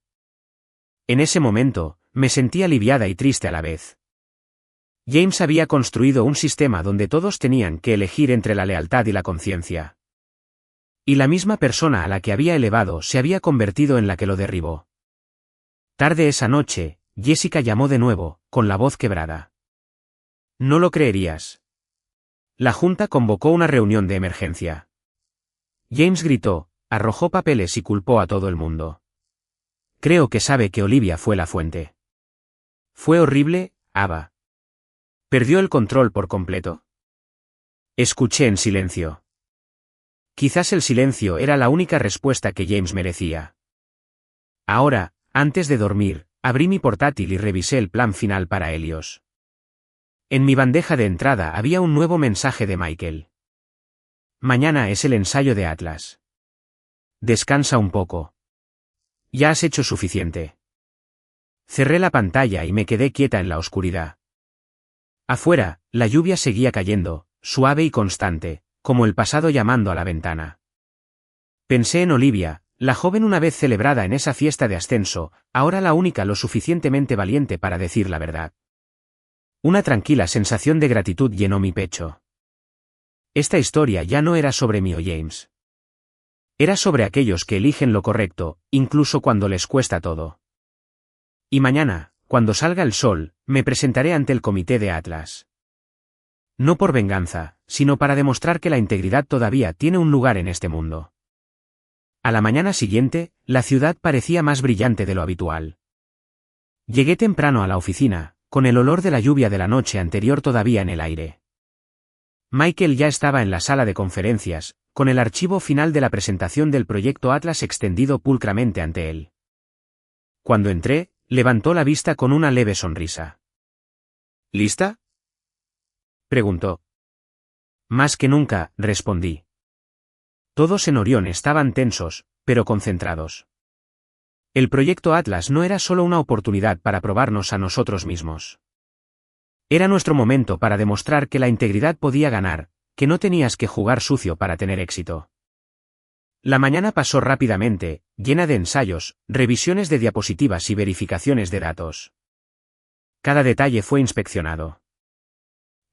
A: En ese momento, me sentí aliviada y triste a la vez. James había construido un sistema donde todos tenían que elegir entre la lealtad y la conciencia. Y la misma persona a la que había elevado se había convertido en la que lo derribó. Tarde esa noche, Jessica llamó de nuevo, con la voz quebrada. No lo creerías. La junta convocó una reunión de emergencia. James gritó, arrojó papeles y culpó a todo el mundo. Creo que sabe que Olivia fue la fuente. Fue horrible, Ava. Perdió el control por completo. Escuché en silencio. Quizás el silencio era la única respuesta que James merecía. Ahora, antes de dormir, abrí mi portátil y revisé el plan final para Helios. En mi bandeja de entrada había un nuevo mensaje de Michael. Mañana es el ensayo de Atlas. Descansa un poco. Ya has hecho suficiente. Cerré la pantalla y me quedé quieta en la oscuridad. Afuera, la lluvia seguía cayendo, suave y constante, como el pasado llamando a la ventana. Pensé en Olivia, la joven una vez celebrada en esa fiesta de ascenso, ahora la única lo suficientemente valiente para decir la verdad. Una tranquila sensación de gratitud llenó mi pecho. Esta historia ya no era sobre mí o James. Era sobre aquellos que eligen lo correcto, incluso cuando les cuesta todo. Y mañana, cuando salga el sol, me presentaré ante el comité de Atlas. No por venganza, sino para demostrar que la integridad todavía tiene un lugar en este mundo. A la mañana siguiente, la ciudad parecía más brillante de lo habitual. Llegué temprano a la oficina, con el olor de la lluvia de la noche anterior todavía en el aire. Michael ya estaba en la sala de conferencias, con el archivo final de la presentación del proyecto Atlas extendido pulcramente ante él. Cuando entré, levantó la vista con una leve sonrisa. ¿Lista?, preguntó. Más que nunca, respondí. Todos en Orión estaban tensos, pero concentrados. El proyecto Atlas no era solo una oportunidad para probarnos a nosotros mismos. Era nuestro momento para demostrar que la integridad podía ganar, que no tenías que jugar sucio para tener éxito. La mañana pasó rápidamente, llena de ensayos, revisiones de diapositivas y verificaciones de datos. Cada detalle fue inspeccionado.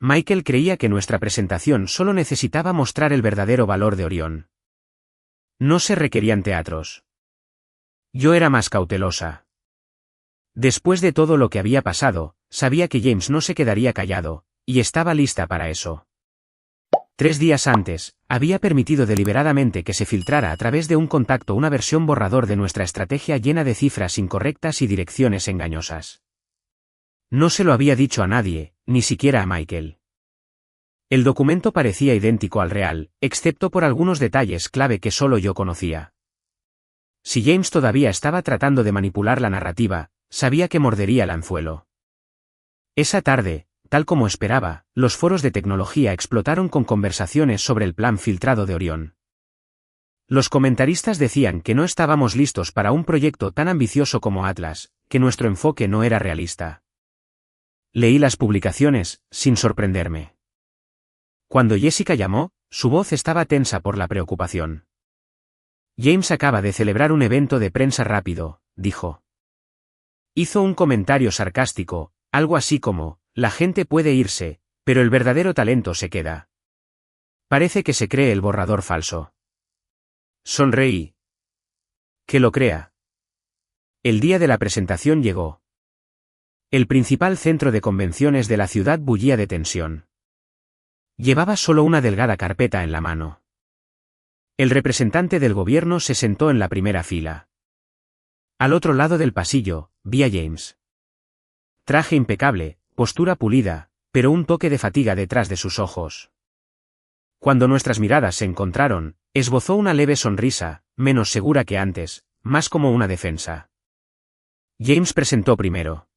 A: Michael creía que nuestra presentación solo necesitaba mostrar el verdadero valor de Orión. No se requerían teatros. Yo era más cautelosa. Después de todo lo que había pasado, sabía que James no se quedaría callado, y estaba lista para eso. 3 días antes, había permitido deliberadamente que se filtrara a través de un contacto una versión borrador de nuestra estrategia llena de cifras incorrectas y direcciones engañosas. No se lo había dicho a nadie, ni siquiera a Michael. El documento parecía idéntico al real, excepto por algunos detalles clave que solo yo conocía. Si James todavía estaba tratando de manipular la narrativa, sabía que mordería el anzuelo. Esa tarde, tal como esperaba, los foros de tecnología explotaron con conversaciones sobre el plan filtrado de Orión. Los comentaristas decían que no estábamos listos para un proyecto tan ambicioso como Atlas, que nuestro enfoque no era realista. Leí las publicaciones, sin sorprenderme. Cuando Jessica llamó, su voz estaba tensa por la preocupación. James acaba de celebrar un evento de prensa rápido, dijo. Hizo un comentario sarcástico, algo así como, la gente puede irse, pero el verdadero talento se queda. Parece que se cree el borrador falso. Sonreí. Que lo crea. El día de la presentación llegó. El principal centro de convenciones de la ciudad bullía de tensión. Llevaba solo una delgada carpeta en la mano. El representante del gobierno se sentó en la primera fila. Al otro lado del pasillo, vi a James. Traje impecable, postura pulida, pero un toque de fatiga detrás de sus ojos. Cuando nuestras miradas se encontraron, esbozó una leve sonrisa, menos segura que antes, más como una defensa. James presentó primero.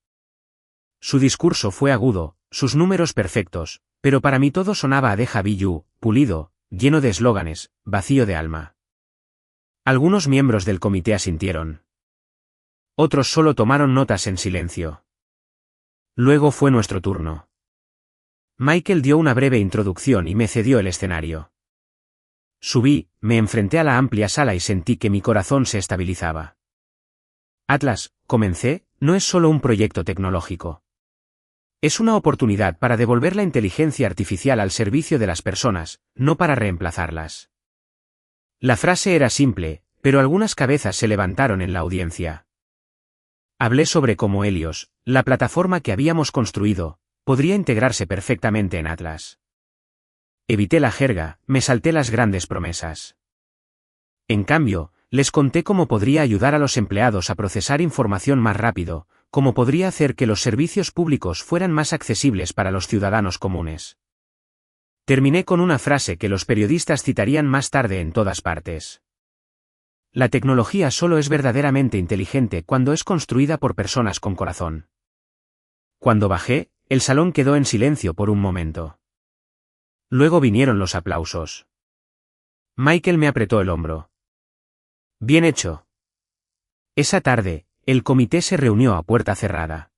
A: Su discurso fue agudo, sus números perfectos, pero para mí todo sonaba a Deja Vu, pulido, lleno de eslóganes, vacío de alma. Algunos miembros del comité asintieron. Otros solo tomaron notas en silencio. Luego fue nuestro turno. Michael dio una breve introducción y me cedió el escenario. Subí, me enfrenté a la amplia sala y sentí que mi corazón se estabilizaba. Atlas, comencé, no es solo un proyecto tecnológico. Es una oportunidad para devolver la inteligencia artificial al servicio de las personas, no para reemplazarlas. La frase era simple, pero algunas cabezas se levantaron en la audiencia. Hablé sobre cómo Helios, la plataforma que habíamos construido, podría integrarse perfectamente en Atlas. Evité la jerga, me salté las grandes promesas. En cambio, les conté cómo podría ayudar a los empleados a procesar información más rápido, cómo podría hacer que los servicios públicos fueran más accesibles para los ciudadanos comunes. Terminé con una frase que los periodistas citarían más tarde en todas partes. La tecnología solo es verdaderamente inteligente cuando es construida por personas con corazón. Cuando bajé, el salón quedó en silencio por un momento. Luego vinieron los aplausos. Michael me apretó el hombro. Bien hecho. Esa tarde, el comité se reunió a puerta cerrada.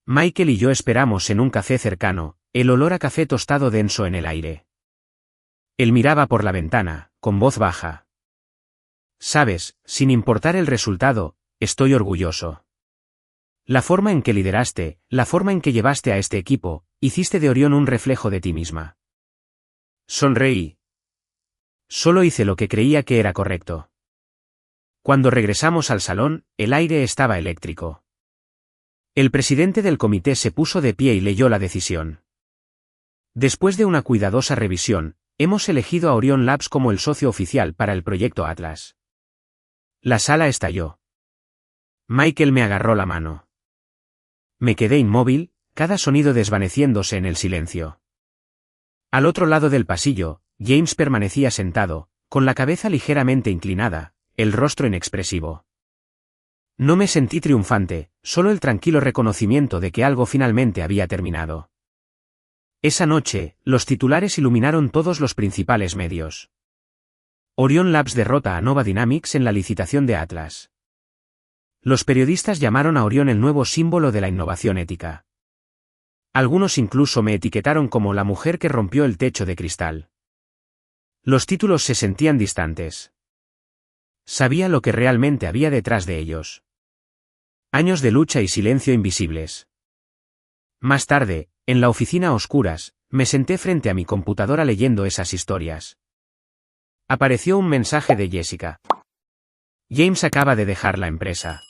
A: Michael y yo esperamos en un café cercano, el olor a café tostado denso en el aire. Él miraba por la ventana, con voz baja. Sabes, sin importar el resultado, estoy orgulloso. La forma en que lideraste, la forma en que llevaste a este equipo, hiciste de Orión un reflejo de ti misma. Sonreí. Solo hice lo que creía que era correcto. Cuando regresamos al salón, el aire estaba eléctrico. El presidente del comité se puso de pie y leyó la decisión. Después de una cuidadosa revisión, hemos elegido a Orion Labs como el socio oficial para el proyecto Atlas. La sala estalló. Michael me agarró la mano. Me quedé inmóvil, cada sonido desvaneciéndose en el silencio. Al otro lado del pasillo, James permanecía sentado, con la cabeza ligeramente inclinada, el rostro inexpresivo. No me sentí triunfante, solo el tranquilo reconocimiento de que algo finalmente había terminado. Esa noche, los titulares iluminaron todos los principales medios. Orion Labs derrota a Nova Dynamics en la licitación de Atlas. Los periodistas llamaron a Orión el nuevo símbolo de la innovación ética. Algunos incluso me etiquetaron como la mujer que rompió el techo de cristal. Los títulos se sentían distantes. Sabía lo que realmente había detrás de ellos. Años de lucha y silencio invisibles. Más tarde, en la oficina a oscuras, me senté frente a mi computadora leyendo esas historias. Apareció un mensaje de Jessica. James acaba de dejar la empresa.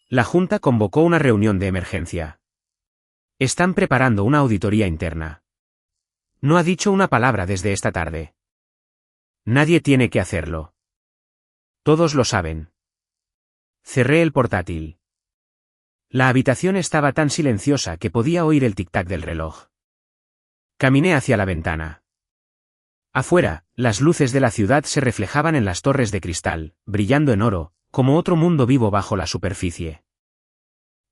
A: La junta convocó una reunión de emergencia. Están preparando una auditoría interna. No ha dicho una palabra desde esta tarde. Nadie tiene que hacerlo. Todos lo saben. Cerré el portátil. La habitación estaba tan silenciosa que podía oír el tic-tac del reloj. Caminé hacia la ventana. Afuera, las luces de la ciudad se reflejaban en las torres de cristal, brillando en oro, como otro mundo vivo bajo la superficie.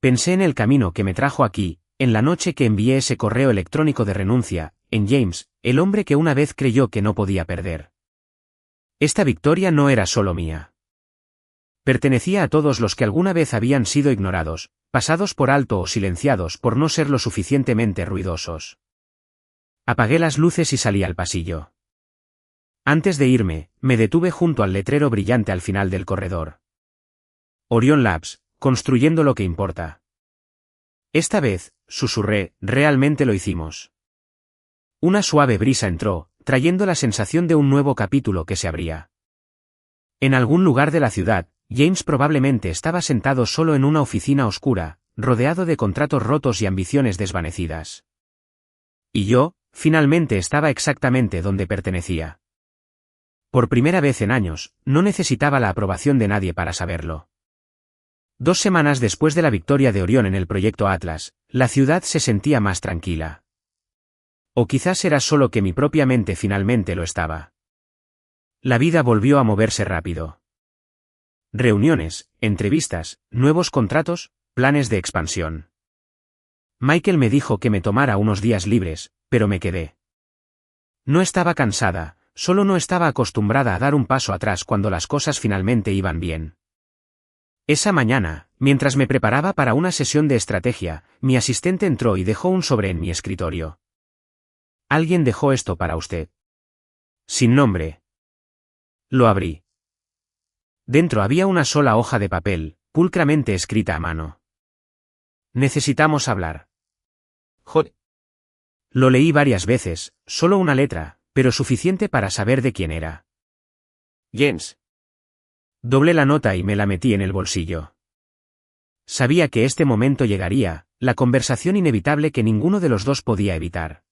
A: Pensé en el camino que me trajo aquí, en la noche que envié ese correo electrónico de renuncia, en James, el hombre que una vez creyó que no podía perder. Esta victoria no era solo mía. Pertenecía a todos los que alguna vez habían sido ignorados, pasados por alto o silenciados por no ser lo suficientemente ruidosos. Apagué las luces y salí al pasillo. Antes de irme, me detuve junto al letrero brillante al final del corredor. Orion Labs, construyendo lo que importa. Esta vez, susurré, realmente lo hicimos. Una suave brisa entró, trayendo la sensación de un nuevo capítulo que se abría. En algún lugar de la ciudad, James probablemente estaba sentado solo en una oficina oscura, rodeado de contratos rotos y ambiciones desvanecidas. Y yo, finalmente estaba exactamente donde pertenecía. Por primera vez en años, no necesitaba la aprobación de nadie para saberlo. 2 semanas después de la victoria de Orión en el proyecto Atlas, la ciudad se sentía más tranquila. O quizás era solo que mi propia mente finalmente lo estaba. La vida volvió a moverse rápido. Reuniones, entrevistas, nuevos contratos, planes de expansión. Michael me dijo que me tomara unos días libres, pero me quedé. No estaba cansada, solo no estaba acostumbrada a dar un paso atrás cuando las cosas finalmente iban bien. Esa mañana, mientras me preparaba para una sesión de estrategia, mi asistente entró y dejó un sobre en mi escritorio. Alguien dejó esto para usted. Sin nombre. Lo abrí. Dentro había una sola hoja de papel, pulcramente escrita a mano. Necesitamos hablar. Joder. Lo leí varias veces, solo una letra, pero suficiente para saber de quién era. James. Doblé la nota y me la metí en el bolsillo. Sabía que este momento llegaría, la conversación inevitable que ninguno de los dos podía evitar.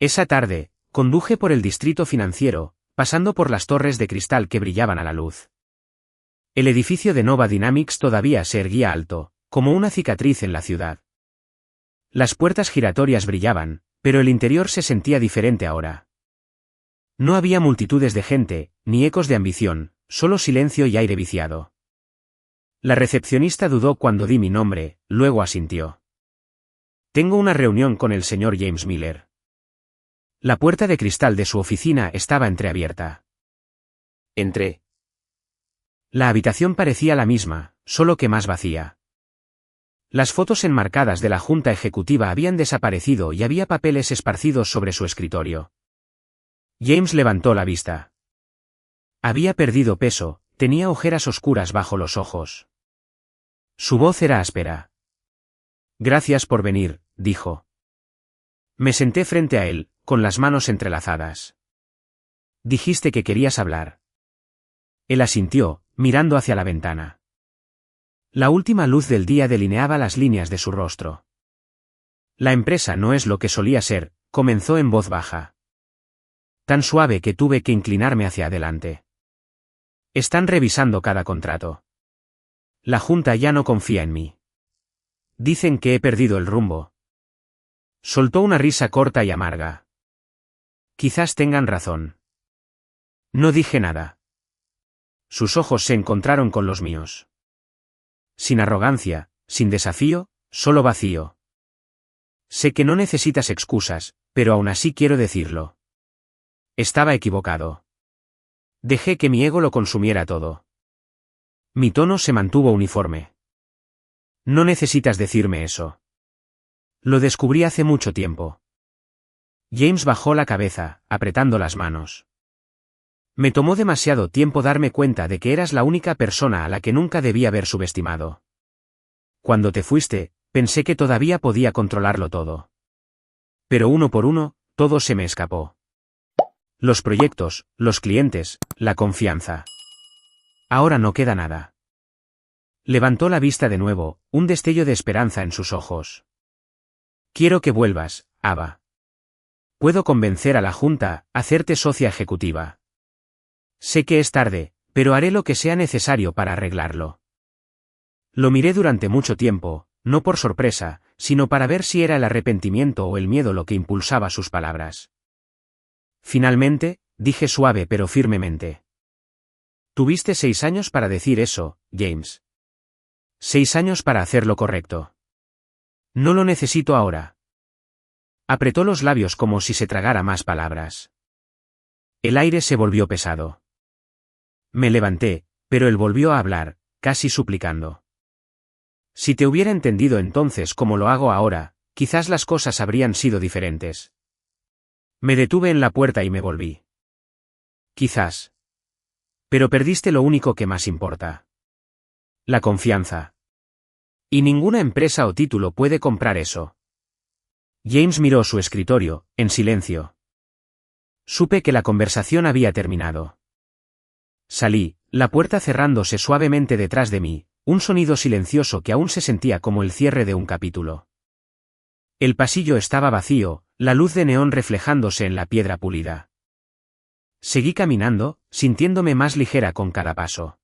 A: Esa tarde, conduje por el distrito financiero, pasando por las torres de cristal que brillaban a la luz. El edificio de Nova Dynamics todavía se erguía alto, como una cicatriz en la ciudad. Las puertas giratorias brillaban, pero el interior se sentía diferente ahora. No había multitudes de gente, ni ecos de ambición, solo silencio y aire viciado. La recepcionista dudó cuando di mi nombre, luego asintió. Tengo una reunión con el señor James Miller. La puerta de cristal de su oficina estaba entreabierta. Entré. La habitación parecía la misma, solo que más vacía. Las fotos enmarcadas de la junta ejecutiva habían desaparecido y había papeles esparcidos sobre su escritorio. James levantó la vista. Había perdido peso, tenía ojeras oscuras bajo los ojos. Su voz era áspera. Gracias por venir, dijo. Me senté frente a él, con las manos entrelazadas. Dijiste que querías hablar. Él asintió, mirando hacia la ventana. La última luz del día delineaba las líneas de su rostro. La empresa no es lo que solía ser, comenzó en voz baja. Tan suave que tuve que inclinarme hacia adelante. Están revisando cada contrato. La junta ya no confía en mí. Dicen que he perdido el rumbo. Soltó una risa corta y amarga. Quizás tengan razón. No dije nada. Sus ojos se encontraron con los míos. Sin arrogancia, sin desafío, solo vacío. Sé que no necesitas excusas, pero aún así quiero decirlo. Estaba equivocado. Dejé que mi ego lo consumiera todo. Mi tono se mantuvo uniforme. No necesitas decirme eso. Lo descubrí hace mucho tiempo. James bajó la cabeza, apretando las manos. Me tomó demasiado tiempo darme cuenta de que eras la única persona a la que nunca debía haber subestimado. Cuando te fuiste, pensé que todavía podía controlarlo todo. Pero uno por uno, todo se me escapó. Los proyectos, los clientes, la confianza. Ahora no queda nada. Levantó la vista de nuevo, un destello de esperanza en sus ojos. Quiero que vuelvas, Ava. Puedo convencer a la Junta, hacerte socia ejecutiva. Sé que es tarde, pero haré lo que sea necesario para arreglarlo. Lo miré durante mucho tiempo, no por sorpresa, sino para ver si era el arrepentimiento o el miedo lo que impulsaba sus palabras. Finalmente, dije suave pero firmemente. Tuviste 6 años para decir eso, James. 6 años para hacer lo correcto. No lo necesito ahora. Apretó los labios como si se tragara más palabras. El aire se volvió pesado. Me levanté, pero él volvió a hablar, casi suplicando. Si te hubiera entendido entonces como lo hago ahora, quizás las cosas habrían sido diferentes. Me detuve en la puerta y me volví. Quizás. Pero perdiste lo único que más importa. La confianza. Y ninguna empresa o título puede comprar eso. James miró su escritorio, en silencio. Supe que la conversación había terminado. Salí, la puerta cerrándose suavemente detrás de mí, un sonido silencioso que aún se sentía como el cierre de un capítulo. El pasillo estaba vacío, la luz de neón reflejándose en la piedra pulida. Seguí caminando, sintiéndome más ligera con cada paso.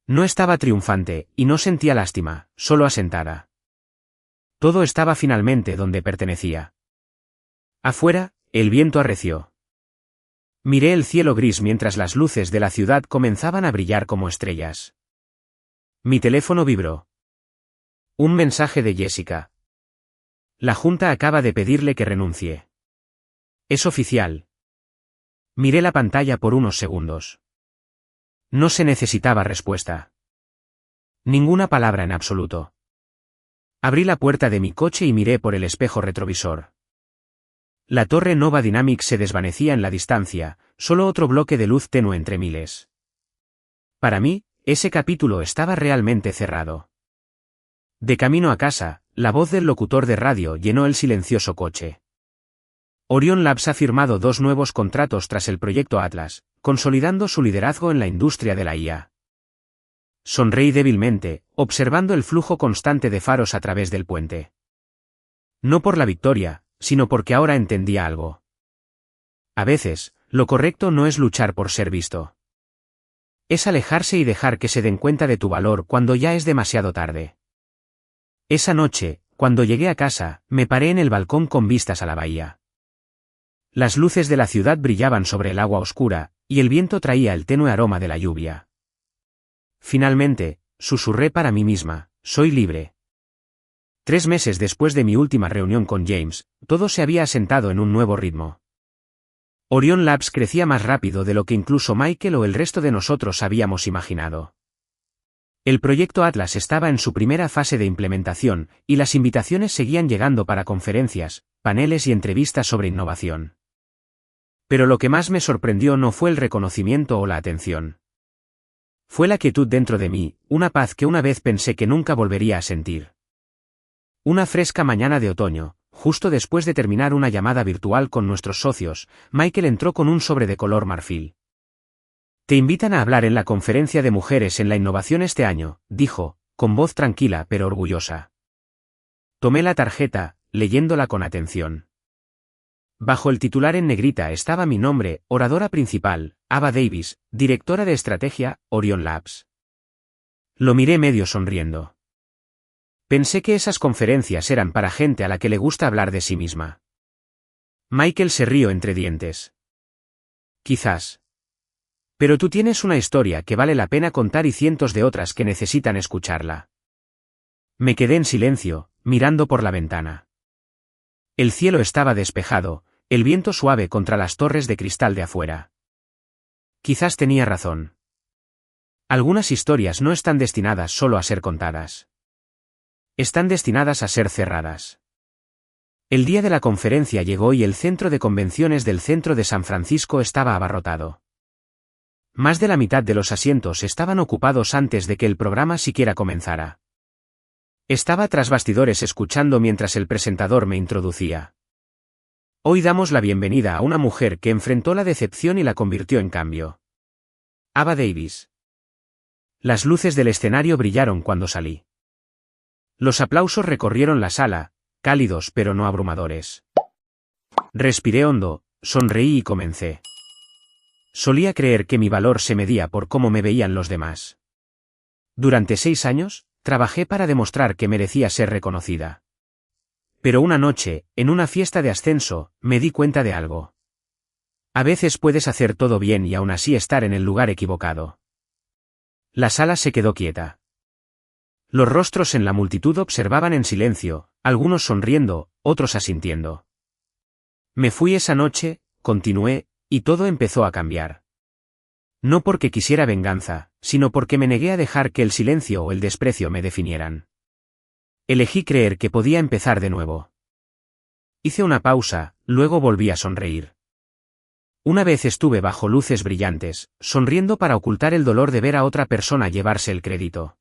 A: No estaba triunfante, y no sentía lástima, solo asentada. Todo estaba finalmente donde pertenecía. Afuera, el viento arreció. Miré el cielo gris mientras las luces de la ciudad comenzaban a brillar como estrellas. Mi teléfono vibró. Un mensaje de Jessica. La Junta acaba de pedirle que renuncie. Es oficial. Miré la pantalla por unos segundos. No se necesitaba respuesta. Ninguna palabra en absoluto. Abrí la puerta de mi coche y miré por el espejo retrovisor. La torre Nova Dynamics se desvanecía en la distancia, solo otro bloque de luz tenue entre miles. Para mí, ese capítulo estaba realmente cerrado. De camino a casa, la voz del locutor de radio llenó el silencioso coche. Orion Labs ha firmado 2 nuevos contratos tras el proyecto Atlas, consolidando su liderazgo en la industria de la IA. Sonreí débilmente, observando el flujo constante de faros a través del puente. No por la victoria, sino porque ahora entendía algo. A veces, lo correcto no es luchar por ser visto. Es alejarse y dejar que se den cuenta de tu valor cuando ya es demasiado tarde. Esa noche, cuando llegué a casa, me paré en el balcón con vistas a la bahía. Las luces de la ciudad brillaban sobre el agua oscura, y el viento traía el tenue aroma de la lluvia. Finalmente, susurré para mí misma, soy libre. 3 meses después de mi última reunión con James, todo se había asentado en un nuevo ritmo. Orion Labs crecía más rápido de lo que incluso Michael o el resto de nosotros habíamos imaginado. El proyecto Atlas estaba en su primera fase de implementación, y las invitaciones seguían llegando para conferencias, paneles y entrevistas sobre innovación. Pero lo que más me sorprendió no fue el reconocimiento o la atención. Fue la quietud dentro de mí, una paz que una vez pensé que nunca volvería a sentir. Una fresca mañana de otoño, justo después de terminar una llamada virtual con nuestros socios, Michael entró con un sobre de color marfil. Te invitan a hablar en la conferencia de mujeres en la innovación este año, dijo, con voz tranquila pero orgullosa. Tomé la tarjeta, leyéndola con atención. Bajo el titular en negrita estaba mi nombre, oradora principal, Ava Davis, directora de estrategia, Orion Labs. Lo miré medio sonriendo. Pensé que esas conferencias eran para gente a la que le gusta hablar de sí misma. Michael se rió entre dientes. Quizás. Pero tú tienes una historia que vale la pena contar y cientos de otras que necesitan escucharla. Me quedé en silencio, mirando por la ventana. El cielo estaba despejado, el viento suave contra las torres de cristal de afuera. Quizás tenía razón. Algunas historias no están destinadas solo a ser contadas. Están destinadas a ser cerradas. El día de la conferencia llegó y el centro de convenciones del centro de San Francisco estaba abarrotado. Más de la mitad de los asientos estaban ocupados antes de que el programa siquiera comenzara. Estaba tras bastidores escuchando mientras el presentador me introducía. Hoy damos la bienvenida a una mujer que enfrentó la decepción y la convirtió en cambio. Ava Davis. Las luces del escenario brillaron cuando salí. Los aplausos recorrieron la sala, cálidos pero no abrumadores. Respiré hondo, sonreí y comencé. Solía creer que mi valor se medía por cómo me veían los demás. Durante 6 años, trabajé para demostrar que merecía ser reconocida. Pero una noche, en una fiesta de ascenso, me di cuenta de algo. A veces puedes hacer todo bien y aún así estar en el lugar equivocado. La sala se quedó quieta. Los rostros en la multitud observaban en silencio, algunos sonriendo, otros asintiendo. Me fui esa noche, continué, y todo empezó a cambiar. No porque quisiera venganza, sino porque me negué a dejar que el silencio o el desprecio me definieran. Elegí creer que podía empezar de nuevo. Hice una pausa, luego volví a sonreír. Una vez estuve bajo luces brillantes, sonriendo para ocultar el dolor de ver a otra persona llevarse el crédito.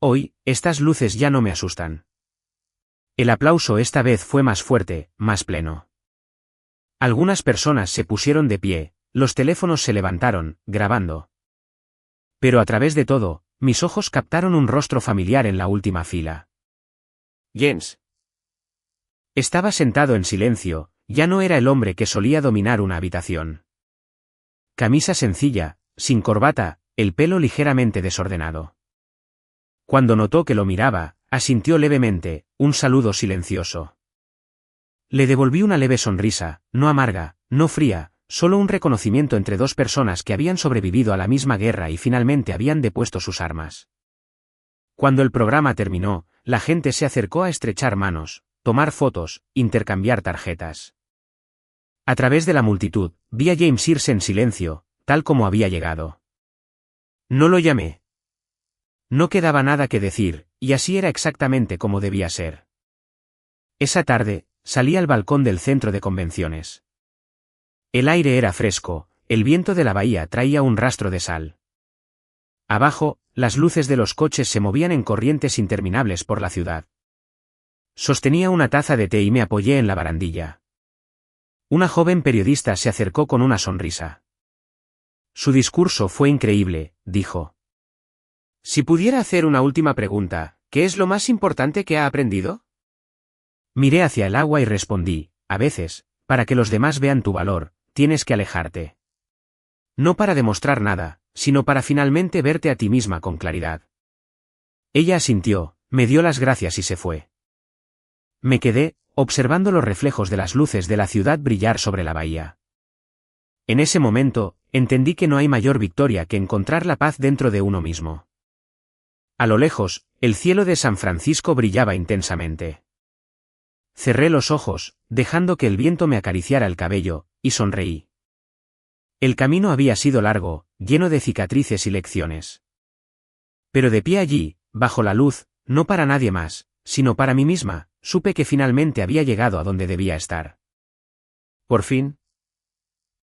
A: Hoy, estas luces ya no me asustan. El aplauso esta vez fue más fuerte, más pleno. Algunas personas se pusieron de pie, los teléfonos se levantaron, grabando. Pero a través de todo, mis ojos captaron un rostro familiar en la última fila. Jens. Estaba sentado en silencio, ya no era el hombre que solía dominar una habitación. Camisa sencilla, sin corbata, el pelo ligeramente desordenado. Cuando notó que lo miraba, asintió levemente, un saludo silencioso. Le devolví una leve sonrisa, no amarga, no fría, solo un reconocimiento entre dos personas que habían sobrevivido a la misma guerra y finalmente habían depuesto sus armas. Cuando el programa terminó, la gente se acercó a estrechar manos, tomar fotos, intercambiar tarjetas. A través de la multitud, vi a James irse en silencio, tal como había llegado. No lo llamé. No quedaba nada que decir, y así era exactamente como debía ser. Esa tarde, salí al balcón del centro de convenciones. El aire era fresco, el viento de la bahía traía un rastro de sal. Abajo, las luces de los coches se movían en corrientes interminables por la ciudad. Sostenía una taza de té y me apoyé en la barandilla. Una joven periodista se acercó con una sonrisa. Su discurso fue increíble, dijo. Si pudiera hacer una última pregunta, ¿qué es lo más importante que ha aprendido? Miré hacia el agua y respondí, a veces, para que los demás vean tu valor, tienes que alejarte. No para demostrar nada, sino para finalmente verte a ti misma con claridad. Ella asintió, me dio las gracias y se fue. Me quedé, observando los reflejos de las luces de la ciudad brillar sobre la bahía. En ese momento, entendí que no hay mayor victoria que encontrar la paz dentro de uno mismo. A lo lejos, el cielo de San Francisco brillaba intensamente. Cerré los ojos, dejando que el viento me acariciara el cabello, y sonreí. El camino había sido largo, lleno de cicatrices y lecciones. Pero de pie allí, bajo la luz, no para nadie más, sino para mí misma, supe que finalmente había llegado a donde debía estar. Por fin,